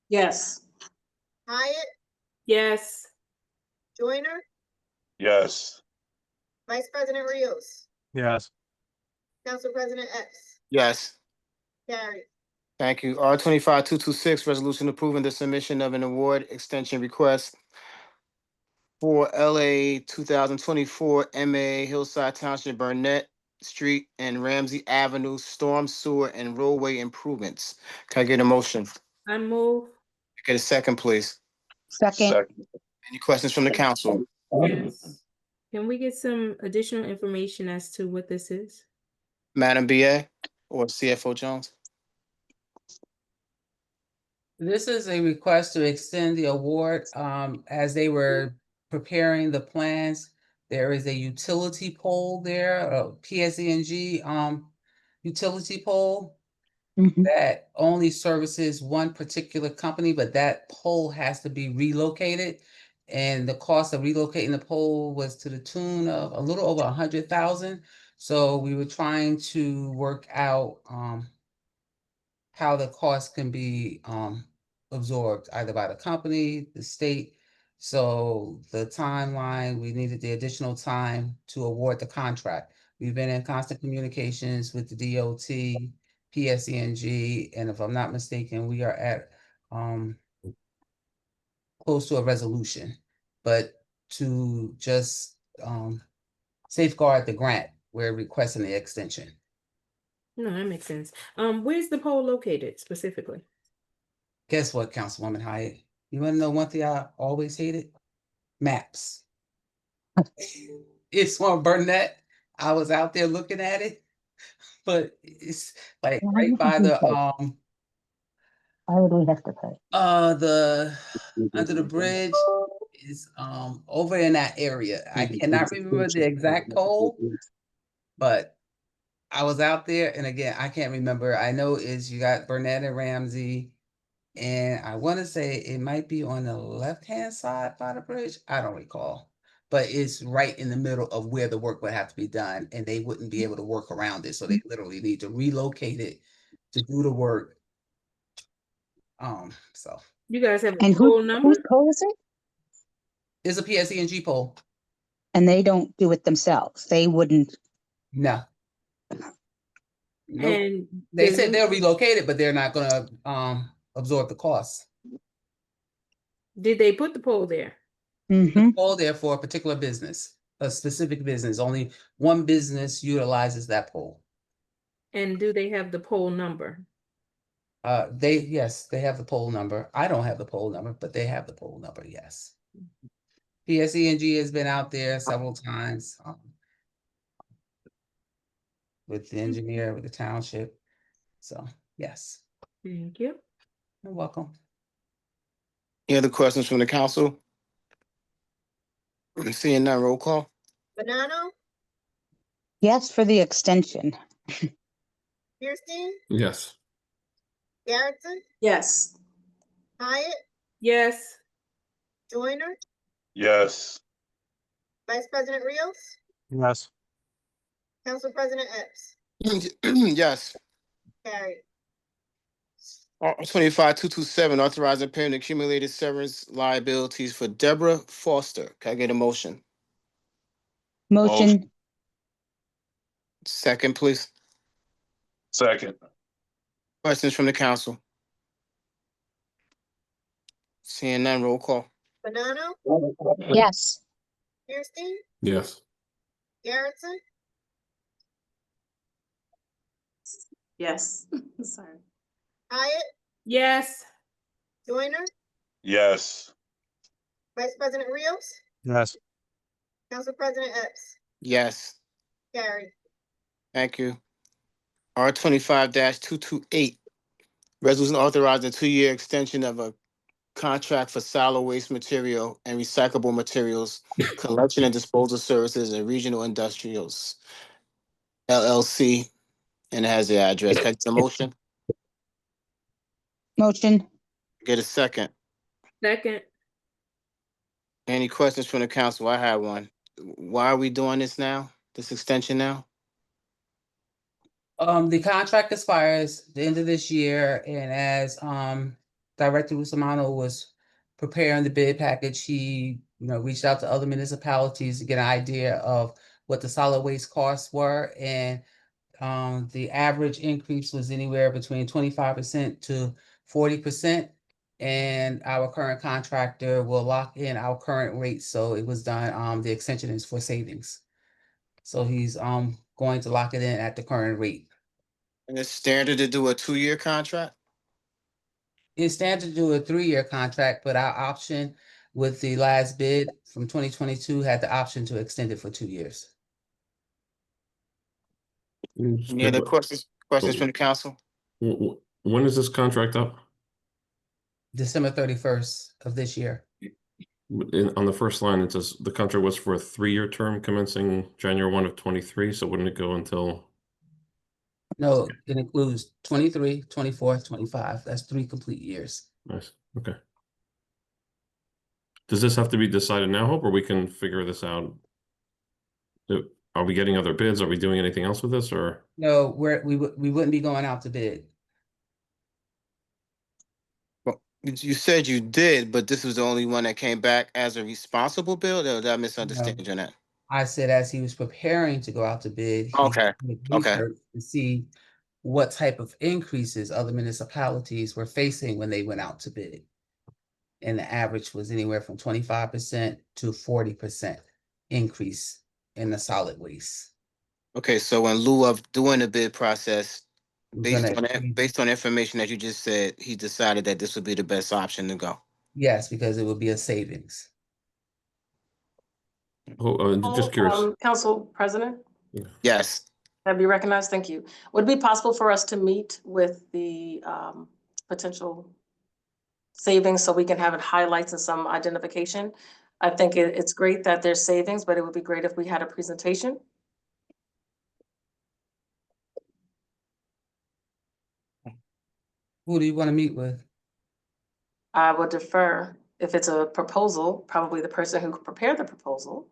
Yes. Hyatt, Yes. Joyner, Yes. Vice President Rios, Yes. Council President Epps, Yes. carried. Thank you. R 25-226, resolution approving the submission of an award extension request for LA 2024 MA Hillside Township Burnett Street and Ramsey Avenue Storm Sewer and Roadway Improvements. Can I get a motion? I move. Get a second, please. Second, Second. Any questions from the council? Yes. Can we get some additional information as to what this is? Madam BA or CFO Jones? This is a request to extend the award, as they were preparing the plans. There is a utility pole there, a PSENG, utility pole mhm. that only services one particular company, but that pole has to be relocated. And the cost of relocating the pole was to the tune of a little over 100,000. So we were trying to work out, how the cost can be absorbed either by the company, the state. So the timeline, we needed the additional time to award the contract. We've been in constant communications with the DOT, PSENG, and if I'm not mistaken, we are at close to a resolution. But to just safeguard the grant, we're requesting the extension. No, that makes sense. Where's the pole located specifically? Guess what, Councilwoman Hyatt? You want to know one thing I always hated? Maps. It's on Burnett. I was out there looking at it, but it's like right by the Why would we have to pay? the under the bridge is over in that area. I cannot remember the exact pole, but I was out there, and again, I can't remember. I know is you got Burnett and Ramsey. And I want to say it might be on the left-hand side by the bridge. I don't recall, but it's right in the middle of where the work would have to be done, and they wouldn't be able to work around it. So they literally need to relocate it to do the work. So You guys have a And pole number? whose pole is it? it's a PSENG pole. And they don't do it themselves. They wouldn't. No. Nope. And They the said new- they'll relocate it, but they're not gonna absorb the cost. Did they put the pole there? Mhm. Pole there for a particular business, a specific business. Only one business utilizes that pole. And do they have the pole number? Yes, they have the poll number. I don't have the poll number, but they have the poll number, yes. PSENG has been out there several times with the engineer, with the township. So, yes, Thank you. you're welcome. Any other questions from the council? Seeing none, roll call. Banano, Yes, for the extension. Kirsten, Yes. Garrettson, Yes. Hyatt, Yes. Joyner, Yes. Vice President Rios, Yes. Council President Epps, Yes. carried. R 25-227, authorizing payment of accumulated severance liabilities for Deborah Foster. Can I get a motion? Motion, Second, please. Second. Questions from the council? Seeing none, roll call. Banano, Yes. Kirstein, Yes. Garrettson, Yes. Sorry. Hyatt, Yes. Joyner, Yes. Vice President Rios, Yes. Council President Epps, Yes, carried. thank you. R 25-228, resolution authorizing a 2-year extension of a contract for solid waste material and recyclable materials collection and disposal services at Regional Industrials LLC, and it has the address. Can I get a motion? Motion. Get a second. Second. Any questions from the council? I have one. Why are we doing this now? This extension now? The contract expires the end of this year, and as Director Usamano was preparing the bid package, he reached out to other municipalities to get an idea of what the solid waste costs were, and the average increase was anywhere between 25% to 40%. And our current contractor will lock in our current rates. So it was done, the extension is for savings. So he's going to lock it in at the current rate. And it's standard to do a 2-year contract? It's standard to do a 3-year contract, but our option with the last bid from 2022 had the option to extend it for 2 years. Any other questions from the council? When is this contract up? December 31st of this year. On the first line, it says the contract was for a 3-year term commencing January 1 of 23. So wouldn't it go until? No, it includes 23, 24, 25. That's 3 complete years. Nice. Okay. Does this have to be decided now, Hope, or we can figure this out? Are we getting other bids? Are we doing anything else with this, or? No, we wouldn't be going out to bid. Well, you said you did, but this was the only one that came back as a responsible bid, or did I misunderstand you on that? I said as he was preparing to go out to bid, he Okay, did okay. research to see what type of increases other municipalities were facing when they went out to bid. And the average was anywhere from 25% to 40% increase in the solid waste. Okay, so in lieu of doing the bid process, We're based gonna- on that, based on the information that you just said, he decided that this would be the best option to go. Yes, because it would be a savings. Just curious. Council President, Yes, that'd be recognized. Thank you. Would it be possible for us to meet with the potential savings so we can have it highlights and some identification? I think it's great that there's savings, but it would be great if we had a presentation. Who do you want to meet with? I would defer, if it's a proposal, probably the person who prepared the proposal.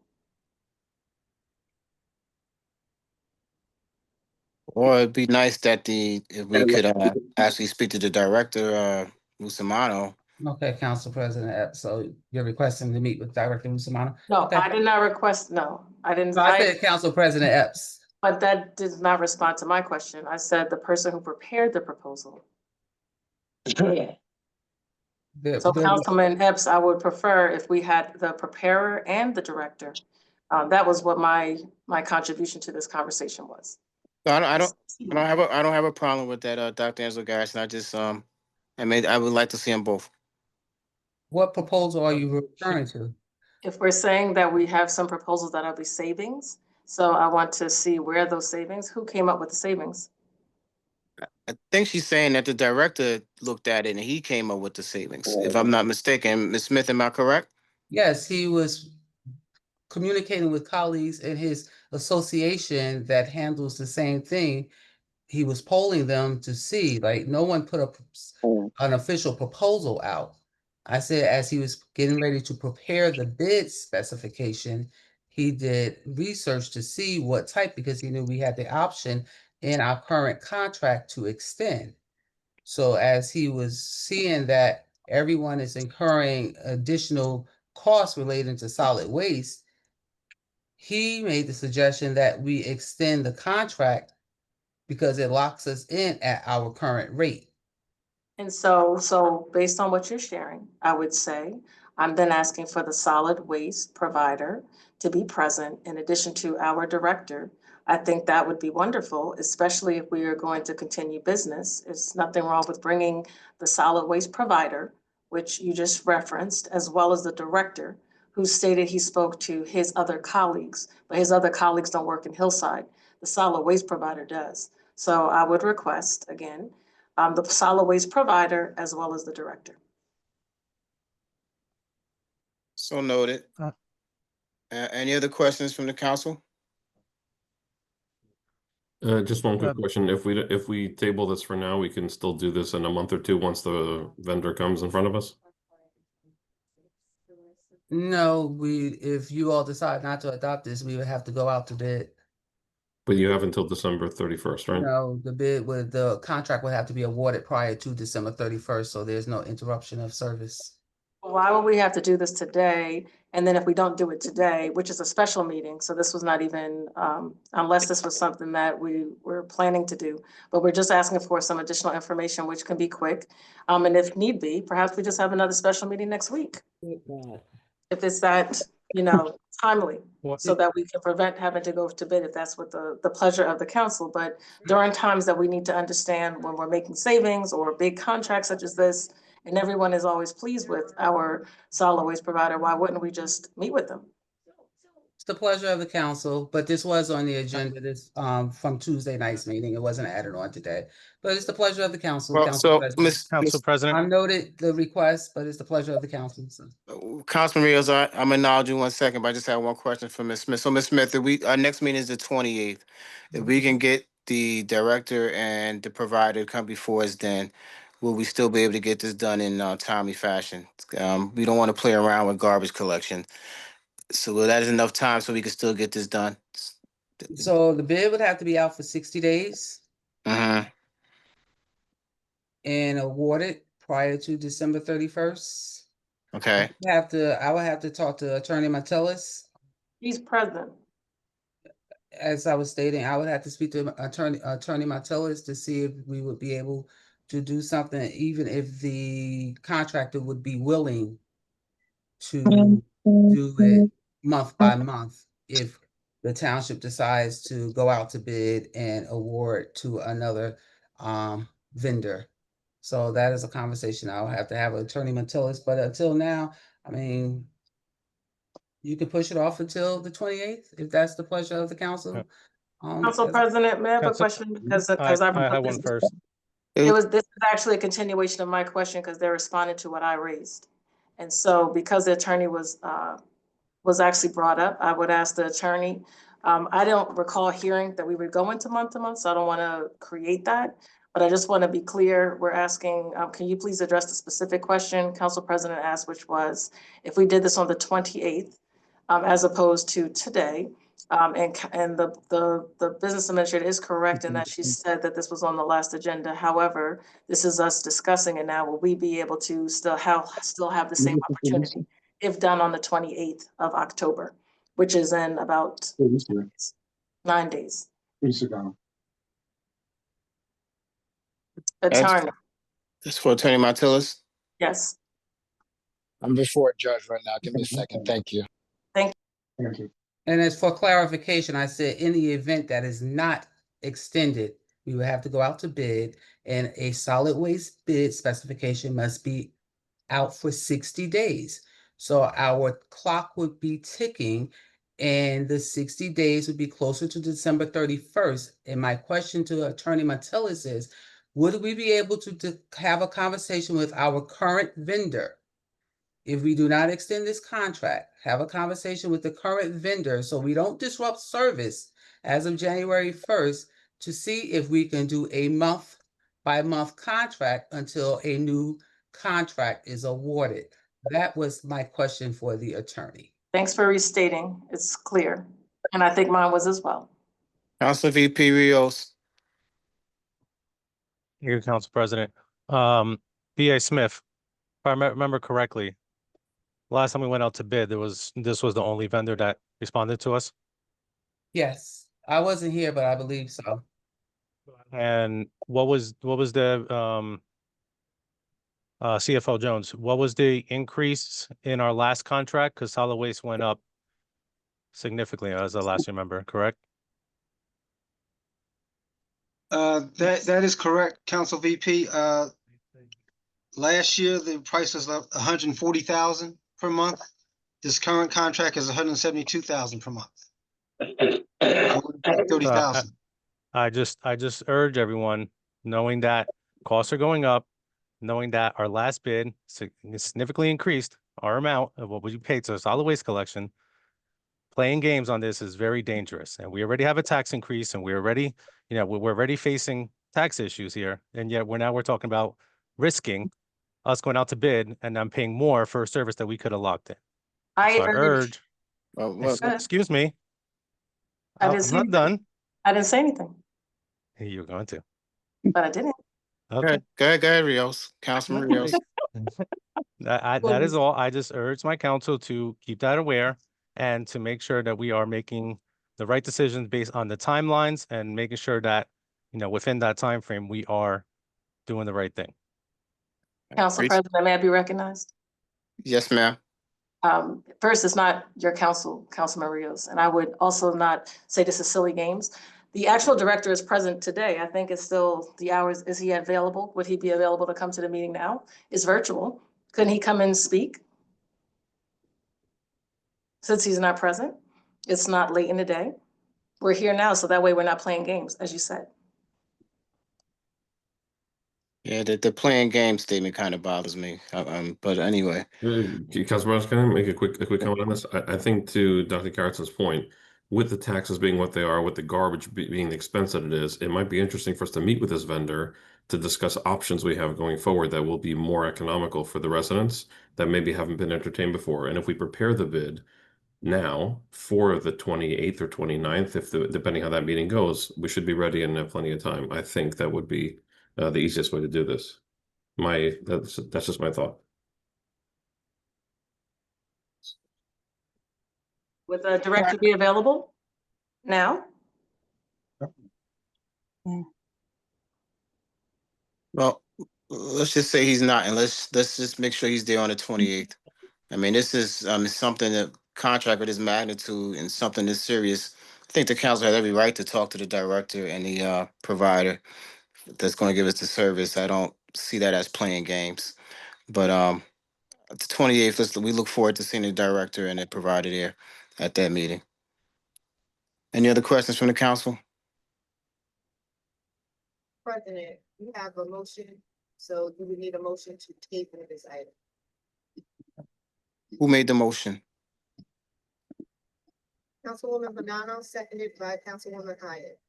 or it'd be nice that if we could actually speak to the director, Musamano. Okay, Council President Epps, so you're requesting to meet with Director Musamano? No, Okay. I did not request, no, I didn't. So I said Council President Epps. But that did not respond to my question. I said the person who prepared the proposal. The- So the- Councilman Epps, I would prefer if we had the preparer and the director. That was what my contribution to this conversation was. No, I don't have a problem with that, Dr. Angelo Garrison. I just, I would like to see them both. What proposal are you referring to? If we're saying that we have some proposals that will be savings, so I want to see where those savings, who came up with the savings? I think she's saying that the director looked at it and he came up with the savings, if I'm not mistaken. Ms. Smith, am I correct? Yes, he was communicating with colleagues in his association that handles the same thing. He was polling them to see, like, no one put an official proposal out. I said, as he was getting ready to prepare the bid specification, he did research to see what type, because he knew we had the option in our current contract to extend. So as he was seeing that everyone is incurring additional costs relating to solid waste, he made the suggestion that we extend the contract because it locks us in at our current rate. And so based on what you're sharing, I would say, I'm then asking for the solid waste provider to be present in addition to our director. I think that would be wonderful, especially if we are going to continue business. It's nothing wrong with bringing the solid waste provider, which you just referenced, as well as the director, who stated he spoke to his other colleagues, but his other colleagues don't work in Hillside. The solid waste provider does. So I would request, again, the solid waste provider as well as the director. So noted. Any other questions from the council? Just one quick question. If we table this for now, we can still do this in a month or two once the vendor comes in front of us? No, if you all decide not to adopt this, we would have to go out to bid. But you have until December 31st, right? No, the contract would have to be awarded prior to December 31st, so there's no interruption of service. Why would we have to do this today? And then if we don't do it today, which is a special meeting, so this was not even, unless this was something that we were planning to do, but we're just asking for some additional information, which can be quick. And if need be, perhaps we just have another special meeting next week. If it's that, timely, so that we can prevent having to go to bid if that's what the pleasure of the council. But during times that we need to understand when we're making savings or big contracts such as this, and everyone is always pleased with our solid waste provider, why wouldn't we just meet with them? It's the pleasure of the council, but this was on the agenda from Tuesday night's meeting. It wasn't added on today, but it's the pleasure of the council. Well, Council so, President. Council I President, noted the request, but it's the pleasure of the council. So. Councilman Rios, I'm gonna acknowledge you 1 second, but I just have one question for Ms. Smith. So Ms. Smith, our next meeting is the 28th. If we can get the director and the provider to come before us, then will we still be able to get this done in timely fashion? We don't want to play around with garbage collection. So that is enough time so we can still get this done. So the bid would have to be out for 60 days Mm-hmm. and awarded prior to December 31st. Okay. I would have to talk to Attorney Martellus. He's present. As I was stating, I would have to speak to Attorney Martellus to see if we would be able to do something, even if the contractor would be willing to do it month by month if the township decides to go out to bid and award to another vendor. So that is a conversation I'll have to have with Attorney Martellus. But until now, I mean, you can push it off until the 28th if that's the pleasure of the council. Yeah. Council President, may I have a Council- question? Because I I have brought one this. first. This is actually a continuation of my question because they responded to what I raised. And so because the attorney was actually brought up, I would ask the attorney. I don't recall hearing that we would go into month to month, so I don't want to create that. But I just want to be clear, we're asking, can you please address the specific question Council President asked, which was, if we did this on the 28th, as opposed to today, and the business administrator is correct in that she said that this was on the last agenda. However, this is us discussing it now. Will we be able to still have the same opportunity if done on the 28th of October, which is in about 9 days? Attorney, That's for Attorney Martellus. yes. I'm before a judge right now. Give me a second. Thank you. Thank you. And as for clarification, I said in the event that is not extended, we would have to go out to bid, and a solid waste bid specification must be out for 60 days. So our clock would be ticking, and the 60 days would be closer to December 31st. And my question to Attorney Martellus is, would we be able to have a conversation with our current vendor? If we do not extend this contract, have a conversation with the current vendor so we don't disrupt service as of January 1st to see if we can do a month by month contract until a new contract is awarded. That was my question for the attorney. Thanks for restating. It's clear. And I think mine was as well. Council VP Rios. Here, Council President. B.A. Smith, if I remember correctly, last time we went out to bid, this was the only vendor that responded to us. Yes, I wasn't here, but I believe so. And what was the CFO Jones, what was the increase in our last contract? Because solid waste went up significantly, as I last remember, correct? That is correct, Council VP. Last year, the price was 140,000 per month. This current contract is 172,000 per month. So we're 30,000. I just urge everyone, knowing that costs are going up, knowing that our last bid significantly increased our amount of what we paid to solid waste collection. Playing games on this is very dangerous, and we already have a tax increase, and we're already facing tax issues here, and yet we're talking about risking us going out to bid and I'm paying more for a service that we could have locked in. I So I urge, Well, excuse me, I I'm didn't say not anything. done. I didn't say anything, You're going to. but I didn't. Okay. Go ahead, Rios. Councilman Rios. That is all. I just urge my council to keep that aware and to make sure that we are making the right decisions based on the timelines and making sure that, within that time frame, we are doing the right thing. Council President, may I be recognized? Yes, ma'am. First, it's not your Councilman Rios, and I would also not say this is silly games. The actual director is present today. I think it's still the hours. Is he available? Would he be available to come to the meeting now? It's virtual. Couldn't he come and speak? Since he's not present, it's not late in the day. We're here now, so that way we're not playing games, as you said. Yeah, the playing game statement kind of bothers me. But anyway. Councilman, can I make a quick comment on this? I think to Dr. Carrison's point, with the taxes being what they are, with the garbage being the expense that it is, it might be interesting for us to meet with this vendor to discuss options we have going forward that will be more economical for the residents that maybe haven't been entertained before. And if we prepare the bid now for the 28th or 29th, depending how that meeting goes, we should be ready and have plenty of time. I think that would be the easiest way to do this. That's just my thought. Would the director be available now? Well, let's just say he's not, and let's just make sure he's there on the 28th. I mean, this is something that contract of this magnitude and something this serious. I think the council has every right to talk to the director and the provider that's going to give us the service. I don't see that as playing games. But the 28th, we look forward to seeing the director and the provider there at that meeting. Any other questions from the council? President, you have a motion, so you would need a motion to table this item. Who made the motion? Councilwoman Bonanno, seconded by Councilwoman Hyatt.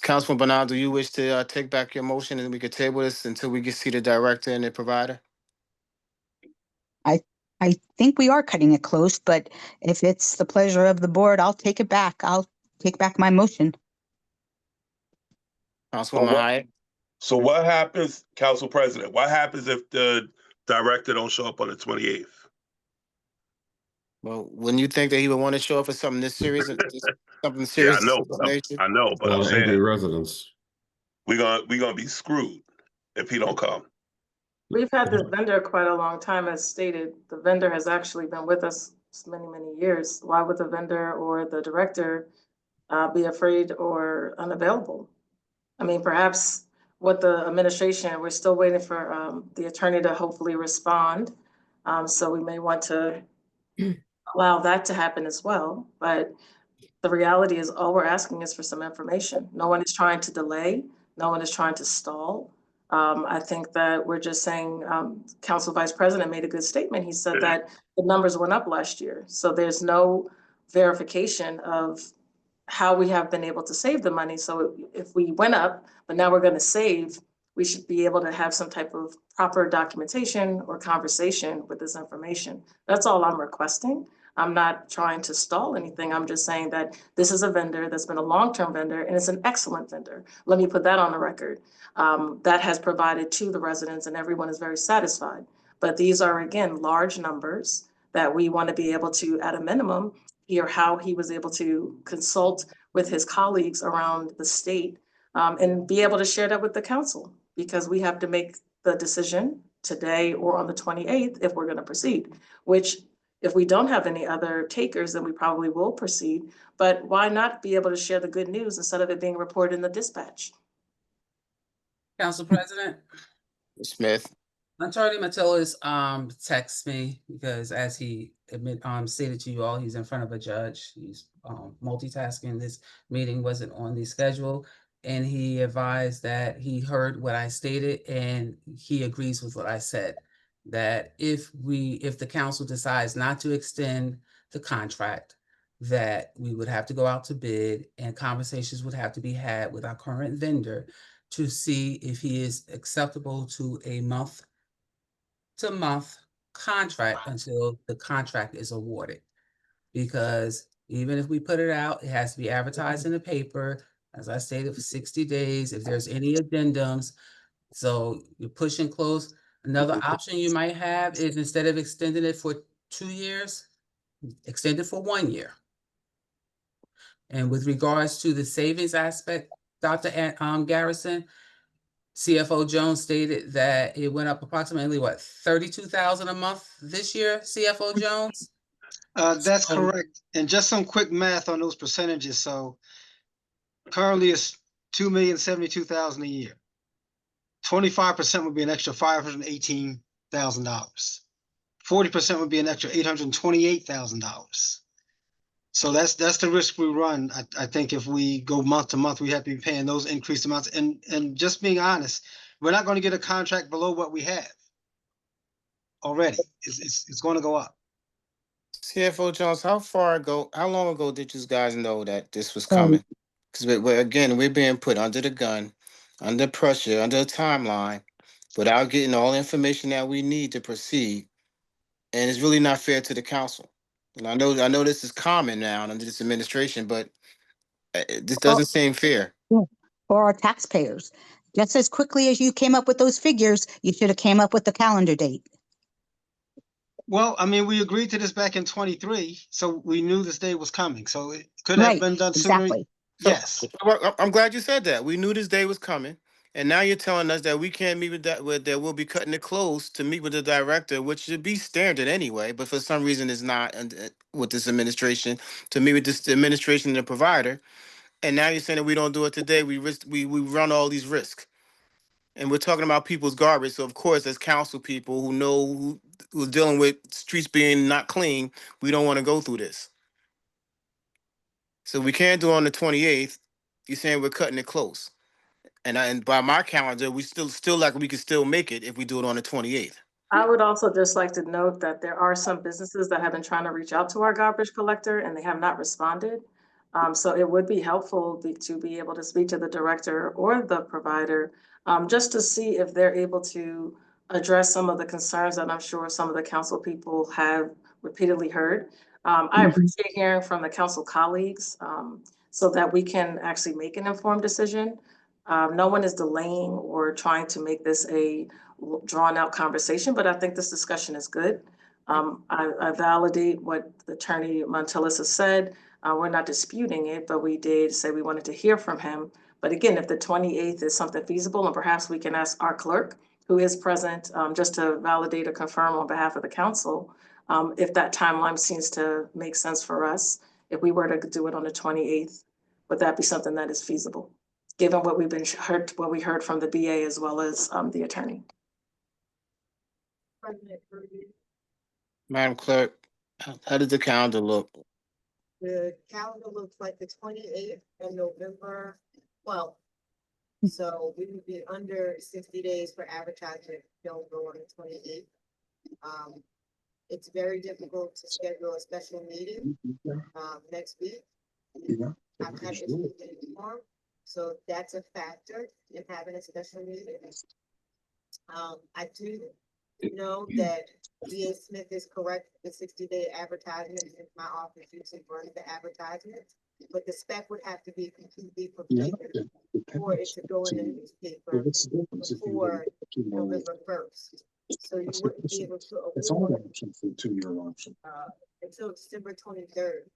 Councilman Bonanno, do you wish to take back your motion and we could table this until we can see the director and the provider? I think we are cutting it close, but if it's the pleasure of the board, I'll take it back. I'll take back my motion. Councilwoman Hyatt? So what happens, Council President, what happens if the director don't show up on the 28th? Well, wouldn't you think that he would want to show up for something this serious? Something Yeah, serious? I know, but I'm Angry saying residents. we're gonna be screwed if he don't come. We've had this vendor quite a long time, as stated. The vendor has actually been with us many, many years. Why would the vendor or the director be afraid or unavailable? I mean, perhaps what the administration, we're still waiting for the attorney to hopefully respond. So we may want to allow that to happen as well. But the reality is all we're asking is for some information. No one is trying to delay. No one is trying to stall. I think that we're just saying, Council Vice President made a good statement. He said that the numbers went up last year. So there's no verification of how we have been able to save the money. So if we went up, but now we're going to save, we should be able to have some type of proper documentation or conversation with this information. That's all I'm requesting. I'm not trying to stall anything. I'm just saying that this is a vendor that's been a long-term vendor and it's an excellent vendor. Let me put that on the record. That has provided to the residents and everyone is very satisfied. But these are, again, large numbers that we want to be able to, at a minimum, hear how he was able to consult with his colleagues around the state, and be able to share that with the council, because we have to make the decision today or on the 28th if we're going to proceed, which if we don't have any other takers, then we probably will proceed. But why not be able to share the good news instead of it being reported in the dispatch? Council President, Smith. Attorney Matilis texts me because, as he stated to you all, he's in front of a judge. He's multitasking. This meeting wasn't on the schedule, and he advised that he heard what I stated and he agrees with what I said. That if the council decides not to extend the contract, that we would have to go out to bid and conversations would have to be had with our current vendor to see if he is acceptable to a month-to-month contract until the contract is awarded. Because even if we put it out, it has to be advertised in the paper, as I stated, for 60 days, if there's any addendums. So you're pushing close. Another option you might have is, instead of extending it for 2 years, extend it for 1 year. And with regards to the savings aspect, Dr. Garrison, CFO Jones stated that it went up approximately, what, 32,000 a month this year, CFO Jones? That's correct. And just some quick math on those percentages. So currently it's 2,072,000 a year. 25% would be an extra $518,000. 40% would be an extra $828,000. So that's the risk we run. I think if we go month to month, we have to be paying those increased amounts. And just being honest, we're not going to get a contract below what we have already. It's going to go up. CFO Jones, how long ago did you guys know that this was coming? Because we're being put under the gun, under pressure, under a timeline, without getting all the information that we need to proceed. And it's really not fair to the council. And I know this is common now under this administration, but this doesn't seem fair. Or our taxpayers. Just as quickly as you came up with those figures, you should have came up with the calendar date. Well, I mean, we agreed to this back in 23, so we knew this day was coming. So it could have been done sooner. Exactly. Yes. I'm glad you said that. We knew this day was coming. And now you're telling us that we can't meet with that, that we'll be cutting it close to meet with the director, which should be standard anyway. But for some reason, it's not with this administration, to meet with this administration and the provider. And now you're saying that we don't do it today. We run all these risks. And we're talking about people's garbage. So, of course, as council people who know who's dealing with streets being not clean, we don't want to go through this. So we can't do it on the 28th. You're saying we're cutting it close. And by my calendar, we still like we could still make it if we do it on the 28th. I would also just like to note that there are some businesses that have been trying to reach out to our garbage collector and they have not responded. So it would be helpful to be able to speak to the director or the provider, just to see if they're able to address some of the concerns that I'm sure some of the council people have repeatedly heard. I appreciate hearing from the council colleagues, so that we can actually make an informed decision. No one is delaying or trying to make this a drawn out conversation, but I think this discussion is good. I validate what Attorney Montillis has said. We're not disputing it, but we did say we wanted to hear from him. But again, if the 28th is something feasible, and perhaps we can ask our clerk, who is present, just to validate or confirm on behalf of the council, if that timeline seems to make sense for us, if we were to do it on the 28th, would that be something that is feasible, given what what we heard from the BA as well as the attorney? Madam Clerk, how did the calendar look? The calendar looks like the 28th of November 12th. So we would be under 60 days for advertisement. Don't go on the 28th. It's very difficult to schedule a special meeting next week. I've had this meeting tomorrow, so that's a factor in having a special meeting. I do know that DA Smith is correct. The 60-day advertisement is my office usually runs the advertisement, but the spec would have to be completely prepared for it to go in the newspaper before November 1st. So you wouldn't be able to award until December 23rd.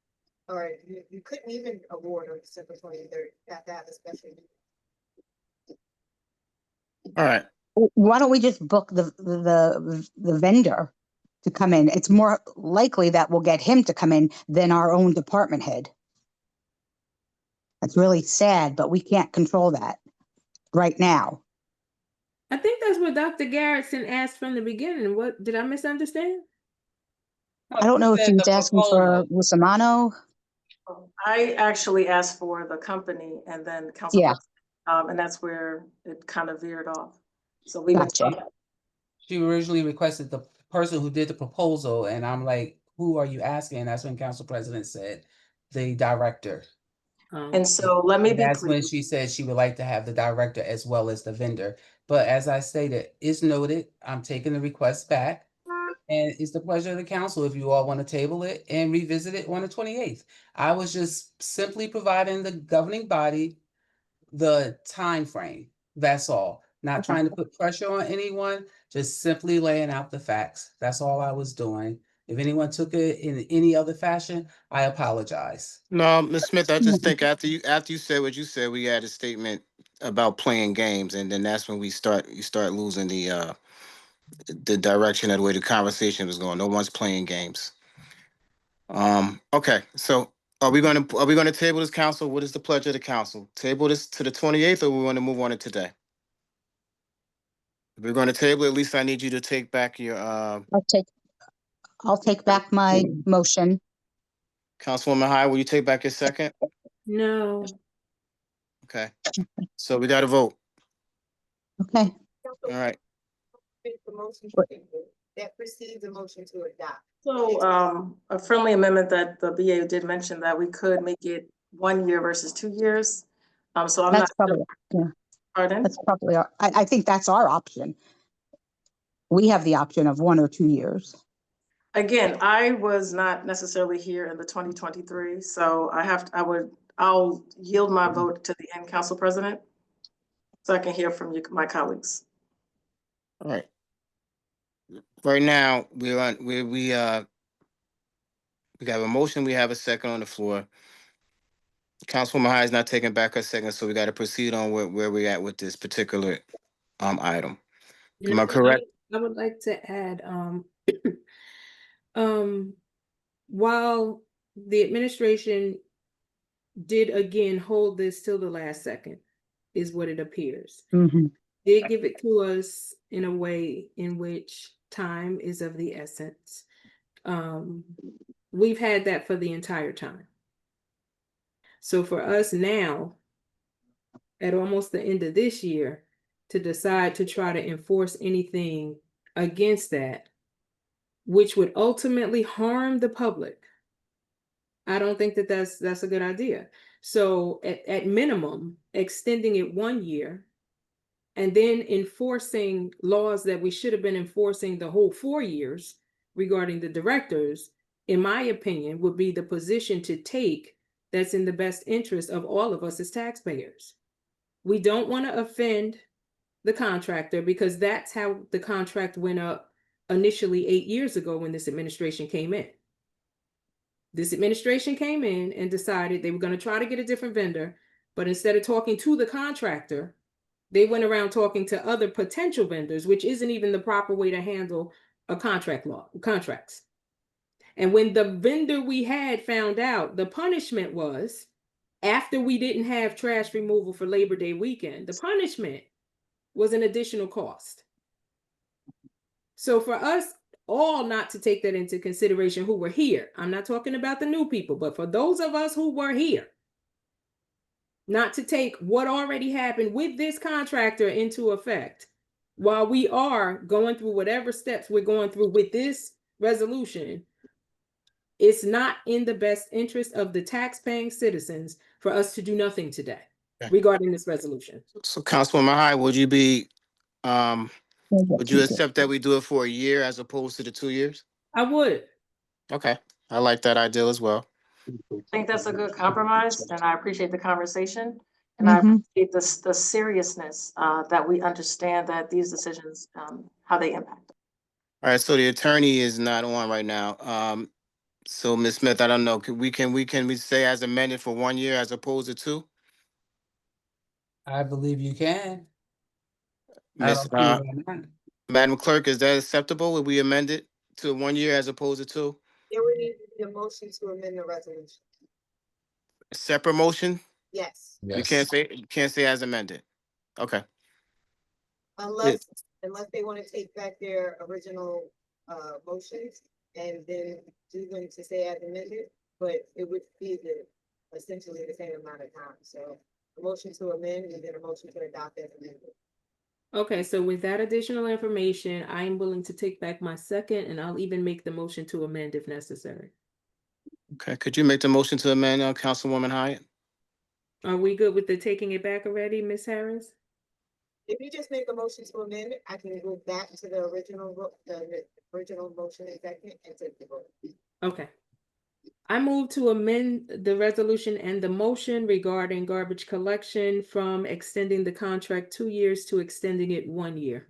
Or you couldn't even award on December 23rd, got to have a special meeting. All right. Why don't we just book the vendor to come in? It's more likely that we'll get him to come in than our own department head. That's really sad, but we can't control that right now. I think that's what Dr. Garrettson asked from the beginning. What did I misunderstand? I don't know if she was asking for Rusamano. I actually asked for the company and then council. Yeah. And that's where it kind of veered off. So we were Gotcha. She originally requested the person who did the proposal, and I'm like, who are you asking? And that's when council president said, the director. And so let me And be that's clear. when she said she would like to have the director as well as the vendor. But as I stated, it's noted, I'm taking the request back. And it's the pleasure of the council if you all want to table it and revisit it on the 28th. I was just simply providing the governing body the time frame. That's all. Not trying to put pressure on anyone, just simply laying out the facts. That's all I was doing. If anyone took it in any other fashion, I apologize. No, Ms. Smith, I just think after you said what you said, we had a statement about playing games, and then that's when you start losing the direction of the way the conversation was going. No one's playing games. Okay, so are we gonna table this, council? What is the pledge of the council? Table this to the 28th, or we want to move on it today? If we're gonna table, at least I need you to take back your I'll take back my motion. Councilwoman High, will you take back your second? No. Okay. So we got to vote. Okay. All right. The motion that precedes the motion to adopt. So a friendly amendment that the BA did mention that we could make it 1 year versus 2 years. So I'm That's not. probably, yeah. Pardon? That's probably, I think that's our option. We have the option of 1 or 2 years. Again, I was not necessarily here in the 2023, so I'll yield my vote to the end council president so I can hear from you, my colleagues. All right. Right now, we have a motion, we have a second on the floor. Councilwoman High is not taking back her second, so we got to proceed on where we're at with this particular item. Am I correct? I would like to add, while the administration did again hold this till the last second, is what it appears. Mm-hmm. Did give it to us in a way in which time is of the essence. We've had that for the entire time. So for us now, at almost the end of this year, to decide to try to enforce anything against that, which would ultimately harm the public, I don't think that that's a good idea. So at minimum, extending it 1 year and then enforcing laws that we should have been enforcing the whole 4 years regarding the directors, in my opinion, would be the position to take that's in the best interest of all of us as taxpayers. We don't want to offend the contractor because that's how the contract went up initially 8 years ago when this administration came in. This administration came in and decided they were going to try to get a different vendor, but instead of talking to the contractor, they went around talking to other potential vendors, which isn't even the proper way to handle a contracts. And when the vendor we had found out, the punishment was, after we didn't have trash removal for Labor Day weekend, the punishment was an additional cost. So for us all not to take that into consideration who were here, I'm not talking about the new people, but for those of us who were here, not to take what already happened with this contractor into effect while we are going through whatever steps we're going through with this resolution. It's not in the best interest of the tax-paying citizens for us to do nothing today regarding this resolution. So Councilwoman High, would you accept that we do it for a year as opposed to the 2 years? I would. Okay, I like that idea as well. I think that's a good compromise, and I appreciate the conversation. And I appreciate the seriousness that we understand that these decisions, how they impact. All right, so the attorney is not on right now. So, Ms. Smith, I don't know, can we say as amended for 1 year as opposed to 2? I believe you can. I Miss, don't see why not. Madam Clerk, is that acceptable? Will we amend it to 1 year as opposed to 2? There would need to be a motion to amend the resolution. Separate motion? Yes, You can't say as amended. Okay. unless they want to take back their original motions and then do them to say as amended, but it would be essentially the same amount of time. So a motion to amend and then a motion to adopt as amended. Okay, so with that additional information, I am willing to take back my second, and I'll even make the motion to amend if necessary. Okay, could you make the motion to amend, Councilwoman Hyatt? Are we good with the taking it back already, Ms. Harris? If you just make a motion to amend it, I can go back to the original motion and second and take the vote. Okay. I move to amend the resolution and the motion regarding garbage collection from extending the contract 2 years to extending it 1 year.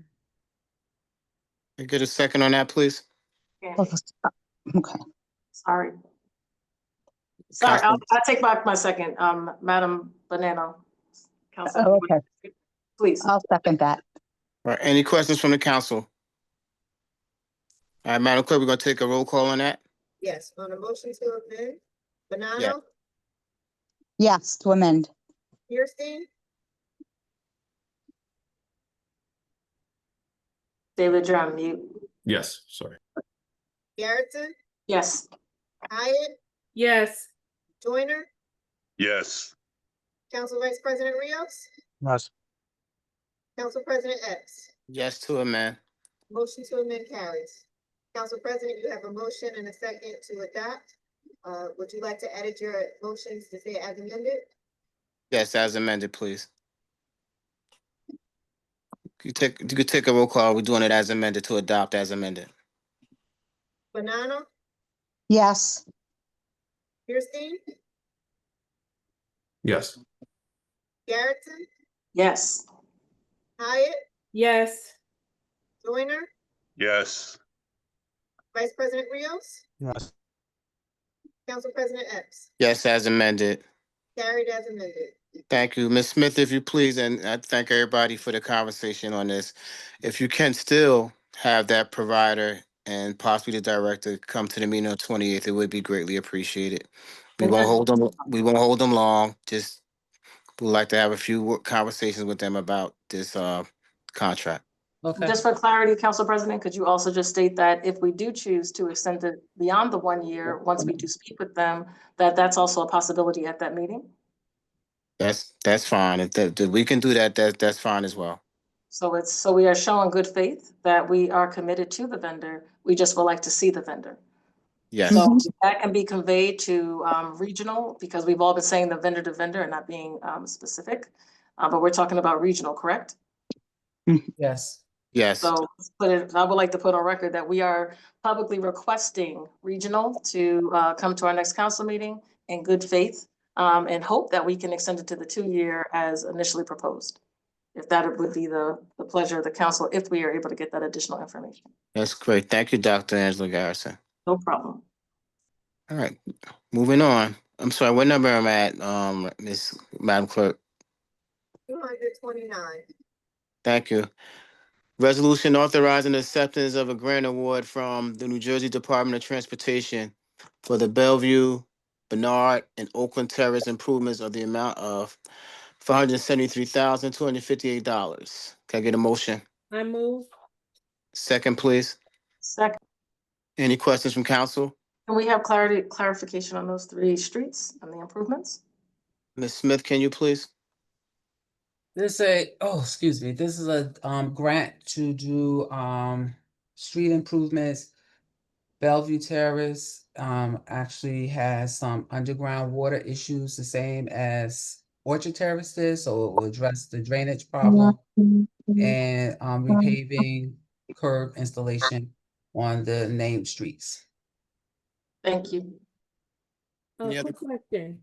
Can I get a second on that, please? Okay. Sorry. Sorry, I'll take back my second, Madam Banano. Council. Oh, okay. Please. I'll second that. All right, any questions from the council? All right, Madam Clerk, we're gonna take a roll call on that. Yes, on a motion to amend, Banano, Yeah. Yes, to amend. Kirstein, David, you're on mute. Yes, sorry. Garrettson, Yes. Hyatt, Yes. Joyner, Yes. Council Vice President Rios, Yes. Council President Epps. Yes to amend. Motion to amend carries. Council President, you have a motion and a second to adopt. Would you like to edit your motions to say as amended? Yes, as amended, please. You could take a roll call. We're doing it as amended to adopt as amended. Banano, Yes. Kirstein, Yes. Garrettson, Yes. Hyatt, Yes. Joyner, Yes. Vice President Rios, Yes. Council President Epps. Yes, as amended. Carried as amended. Thank you. Ms. Smith, if you please, and I thank everybody for the conversation on this. If you can still have that provider and possibly the director come to the meeting on 28th, it would be greatly appreciated. We won't hold them long. Just we'd like to have a few conversations with them about this contract. Okay. Just for clarity, Council President, could you also just state that if we do choose to extend it beyond the 1 year, once we do speak with them, that's also a possibility at that meeting? That's fine. If we can do that, that's fine as well. So we are showing good faith that we are committed to the vendor. We just would like to see the vendor. Yes. So that can be conveyed to regional, because we've all been saying the vendor to vendor and not being specific. But we're talking about regional, correct? Yes. Yes. So I would like to put on record that we are publicly requesting regional to come to our next council meeting in good faith and hope that we can extend it to the 2 year as initially proposed. If that would be the pleasure of the council, if we are able to get that additional information. That's great. Thank you, Dr. Angela Garrison. No problem. All right, moving on. I'm sorry, what number am I at, Miss Madam Clerk? 229. Thank you. Resolution authorizing acceptance of a grant award from the New Jersey Department of Transportation for the Bellevue, Bernard, and Oakland Terrace improvements of the amount of $473,258. Can I get a motion? I move. Second, please. Second, Any questions from council? can we have clarification on those 3 streets and the improvements? Ms. Smith, can you please? This excuse me. This is a grant to do street improvements. Bellevue Terrace actually has some underground water issues, the same as Orchard Terrace did, so it will address the drainage problem and repaving, curb installation on the named streets. Thank you. Any other- Quick question.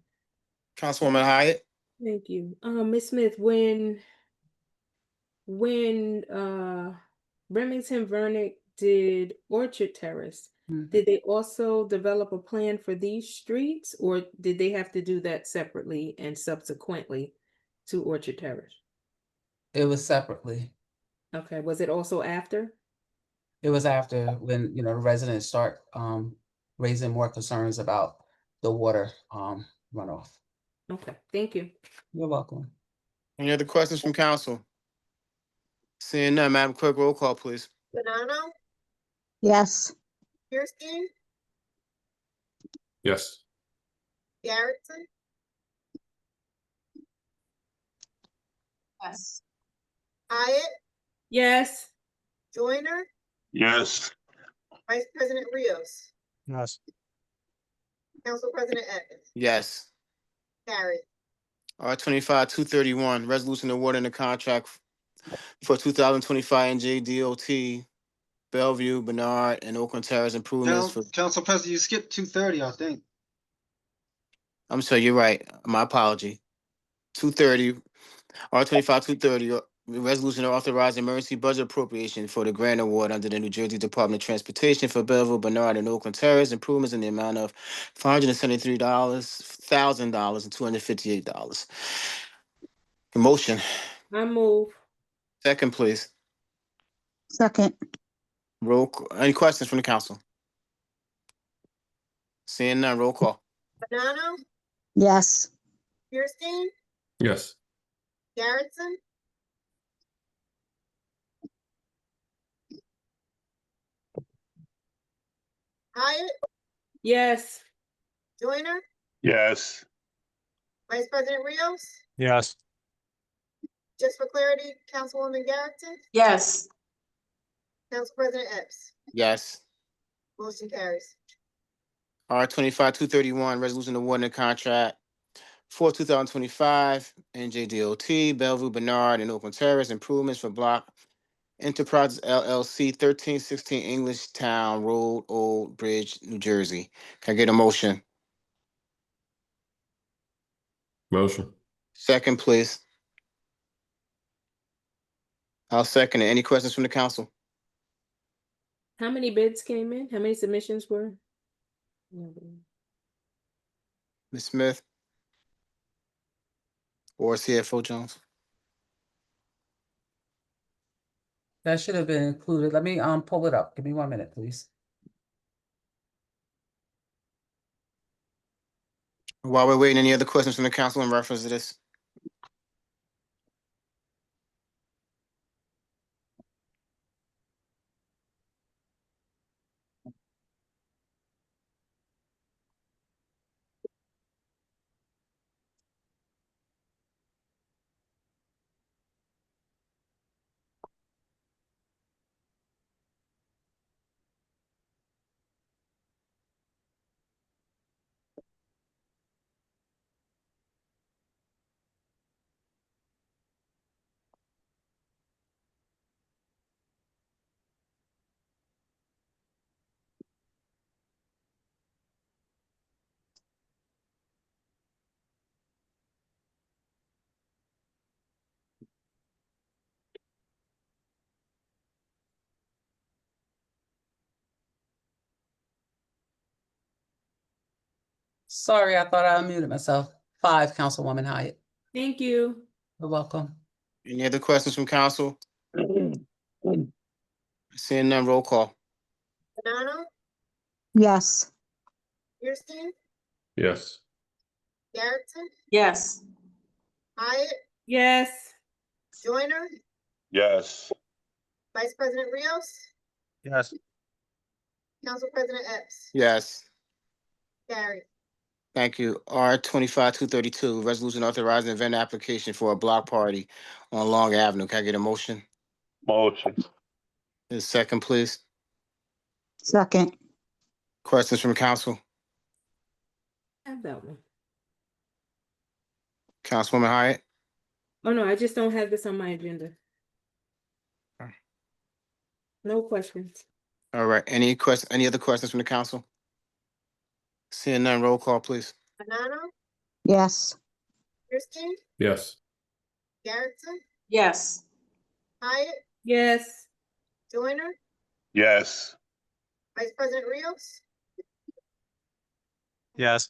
Councilwoman Hyatt? Thank you. Ms. Smith, when Remington Vernick did Orchard Terrace, Did they also develop a plan for these streets, or did they have to do that separately and subsequently to Orchard Terrace? It was separately. Okay, was it also after? It was after when, the residents start raising more concerns about the water runoff. Okay, thank you. You're welcome. Any other questions from council? Seeing none, Madam Clerk, roll call, please. Banano, Yes. Kirstein, Yes. Garrettson, Yes. Hyatt, Yes. Joyner, Yes. Vice President Rios, Yes. Council President Evans, Yes. carried. R 25-231, resolution awarding the contract for 2025 NJDOT Bellevue, Bernard, and Oakland Terrace improvements for, Council President, you skipped 230, I think. I'm sorry, you're right. My apology. 230, R 25-230, resolution authorizing emergency budget appropriation for the grant award under the New Jersey Department of Transportation for Bellevue, Bernard, and Oakland Terrace improvements in the amount of $573,000 and $258. Motion. I move. Second, please. Second. Any questions from the council? Seeing none, roll call. Banano, Yes. Kirstein, Yes. Garrettson, Hyatt, Yes. Joyner, Yes. Vice President Rios, Yes. just for clarity, Councilwoman Garrettson, Yes. Council President Epps, Yes. motion carries. R 25-231, resolution awarding a contract for 2025 NJDOT Bellevue, Bernard, and Oakland Terrace improvements for Block Enterprises LLC 1316 English Town Road, Old Bridge, New Jersey. Can I get a motion? Motion. Second, please. I'll second it. Any questions from the council? How many bids came in? How many submissions were? Ms. Smith? Or CFO Jones? That should have been included. Let me pull it up. Give me 1 minute, please. While we're waiting, any other questions from the council in reference to this? Sorry, I thought I unmuted myself. 5, Councilwoman Hyatt. Thank you. You're welcome. Any other questions from council? Seeing none, roll call. Banano, Yes. Kirstein, Yes. Garrettson, Yes. Hyatt, Yes. Joyner, Yes. Vice President Rios, Yes. Council President Epps, Yes. carried. Thank you. R 25-232, resolution authorizing event application for a block party on Long Avenue. Can I get a motion? Motion. A second, please. Second. Questions from council? I have that one. Councilwoman Hyatt? Oh, no, I just don't have this on my agenda. No questions. All right. Any other questions from the council? Seeing none, roll call, please. Banano, Yes. Kirstein, Yes. Garrettson, Yes. Hyatt, Yes. Joyner, Yes. Vice President Rios, Yes.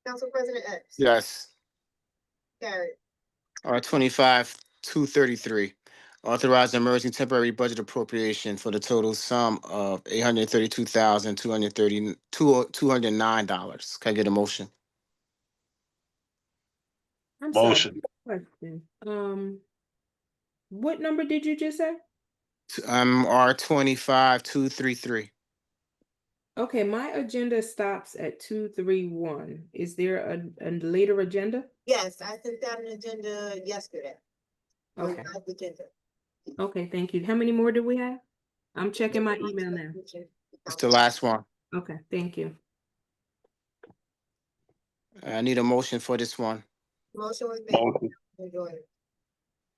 Council President Epps. Yes. Carried. R 25-233. Authorize emergency temporary budget appropriation for the total sum of $209. Can I get a motion? I'm sorry. Motion. Question. What number did you just say? R 25-233. Okay, my agenda stops at 231. Is there a later agenda? Yes, I sent out an agenda yesterday. Okay. Revised agenda. Okay, thank you. How many more do we have? I'm checking my email now. It's the last one. Okay, thank you. I need a motion for this one. Motion was made. Motion. Enjoy it.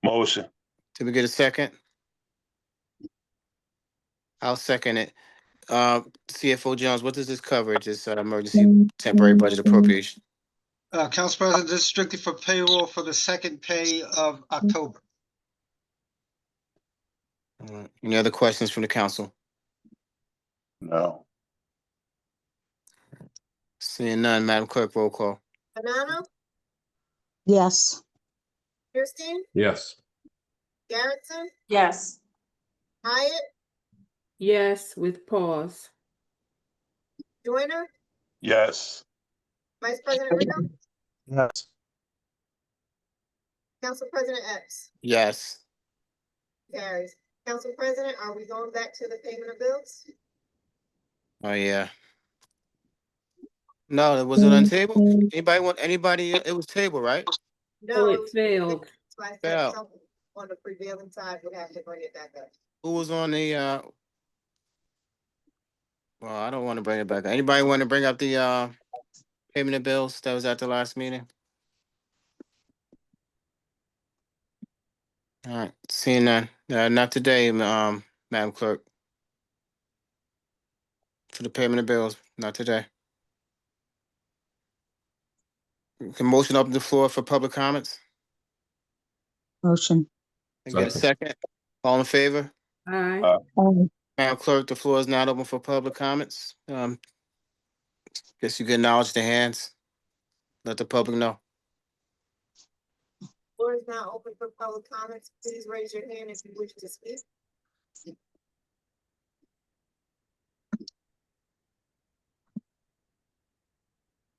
Motion. Did we get a second? I'll second it. CFO Jones, what does this cover? This emergency temporary budget appropriation? Council President, this is strictly for payroll for the second pay of October. Any other questions from the council? No. Seeing none, Madam Clerk, roll call. Banano, Yes. Kirstein, Yes. Garrettson, Yes. Hyatt, Yes, with pause. Joyner, Yes. Vice President Rios, Yes. Council President Epps. Yes. Carries. Council President, are we going back to the payment of bills? Oh, yeah. No, was it on table? Anybody, it was table, right? Oh, No. it failed. So I said Failed. someone on the prevailing side would have to bring it back up. Who was on the, well, I don't want to bring it back. Anybody want to bring up the, payment of bills that was at the last meeting? All right, seeing none. Not today, Madam Clerk. For the payment of bills, not today. Can motion open the floor for public comments? Motion. Can I get a second? All in favor? Aye. Aye. Madam Clerk, the floor is not open for public comments. Guess you can acknowledge the hands. Let the public know. Floor is now open for public comments. Please raise your hand if you wish to speak.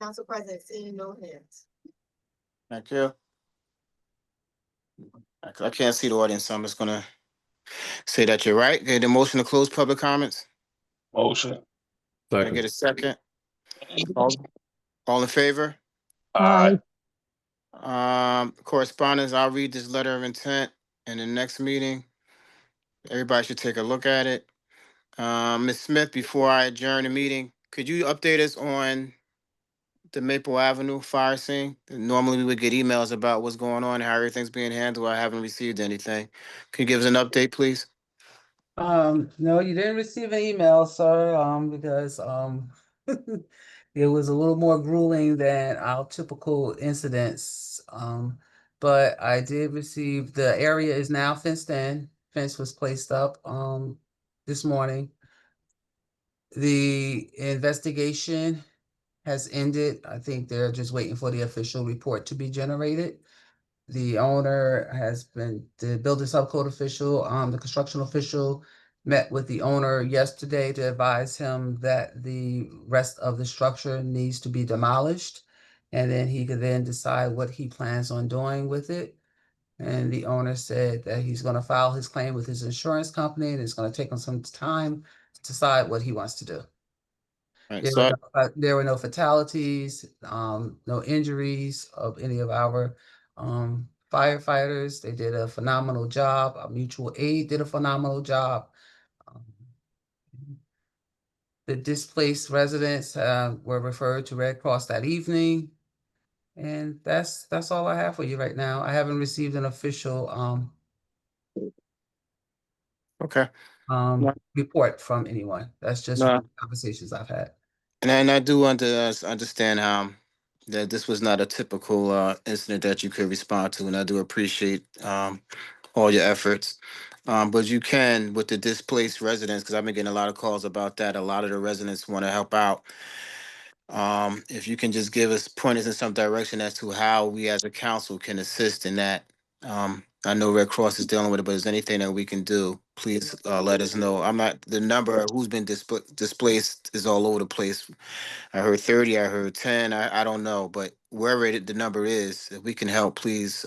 Council President, seeing no hands. Thank you. I can't see the audience, so I'm just gonna say that you're right. Okay, the motion to close public comments. Motion. Can I get a second? All in favor? Aye. Correspondence, I'll read this letter of intent in the next meeting. Everybody should take a look at it. Ms. Smith, before I adjourn the meeting, could you update us on the Maple Avenue fire scene? Normally we would get emails about what's going on, how everything's being handled. I haven't received anything. Can you give us an update, please? No, you didn't receive an email, sir, because, it was a little more grueling than our typical incidents. But I did receive, the area is now fenced in, fence was placed up, this morning. The investigation has ended. I think they're just waiting for the official report to be generated. The owner has been, the building subcode official, the construction official met with the owner yesterday to advise him that the rest of the structure needs to be demolished. And then he could then decide what he plans on doing with it. And the owner said that he's gonna file his claim with his insurance company and it's gonna take him some time to decide what he wants to do. Right, There so were there were no fatalities, no injuries of any of our firefighters. They did a phenomenal job. Our mutual aid did a phenomenal job. The displaced residents were referred to Red Cross that evening. And that's all I have for you right now. I haven't received an official okay. report from anyone. That's just No. conversations I've had. And I do understand that this was not a typical incident that you could respond to, and I do appreciate all your efforts. But you can with the displaced residents, because I've been getting a lot of calls about that. A lot of the residents want to help out. If you can just give us pointers in some direction as to how we as a council can assist in that. I know Red Cross is dealing with it, but is anything that we can do, please let us know. I'm not, the number who's been displaced is all over the place. I heard 30, I heard 10, I don't know, but wherever the number is, if we can help, please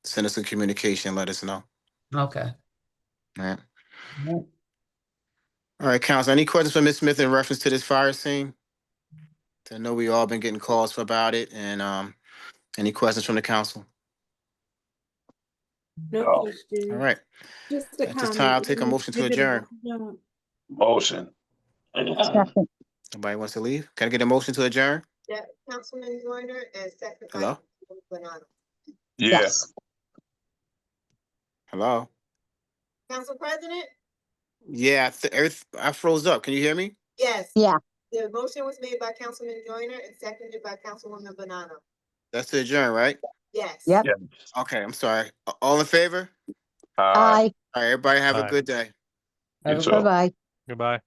send us a communication, let us know. Okay. All right. All right, Council, any questions for Ms. Smith in reference to this fire scene? I know we all been getting calls about it, and any questions from the council? No No. question. All right, Just a at this comment. time, I'll take a motion to Is it a adjourn. motion? Motion. Second. Nobody wants to leave? Can I get a motion to adjourn? Yeah, Councilman Joyner and second by Hello? Councilwoman Banano. Yeah. Yes. Hello? Council President? Yeah, I froze up. Can you hear me? Yes. Yeah. The motion was made by Councilman Joyner and seconded by Councilwoman Banano. That's to adjourn, right? Yes. Yep. Yeah. Okay, I'm sorry. All in favor? Aye. Aye. All right, everybody have a Aye. good day. You too. Bye-bye. Goodbye.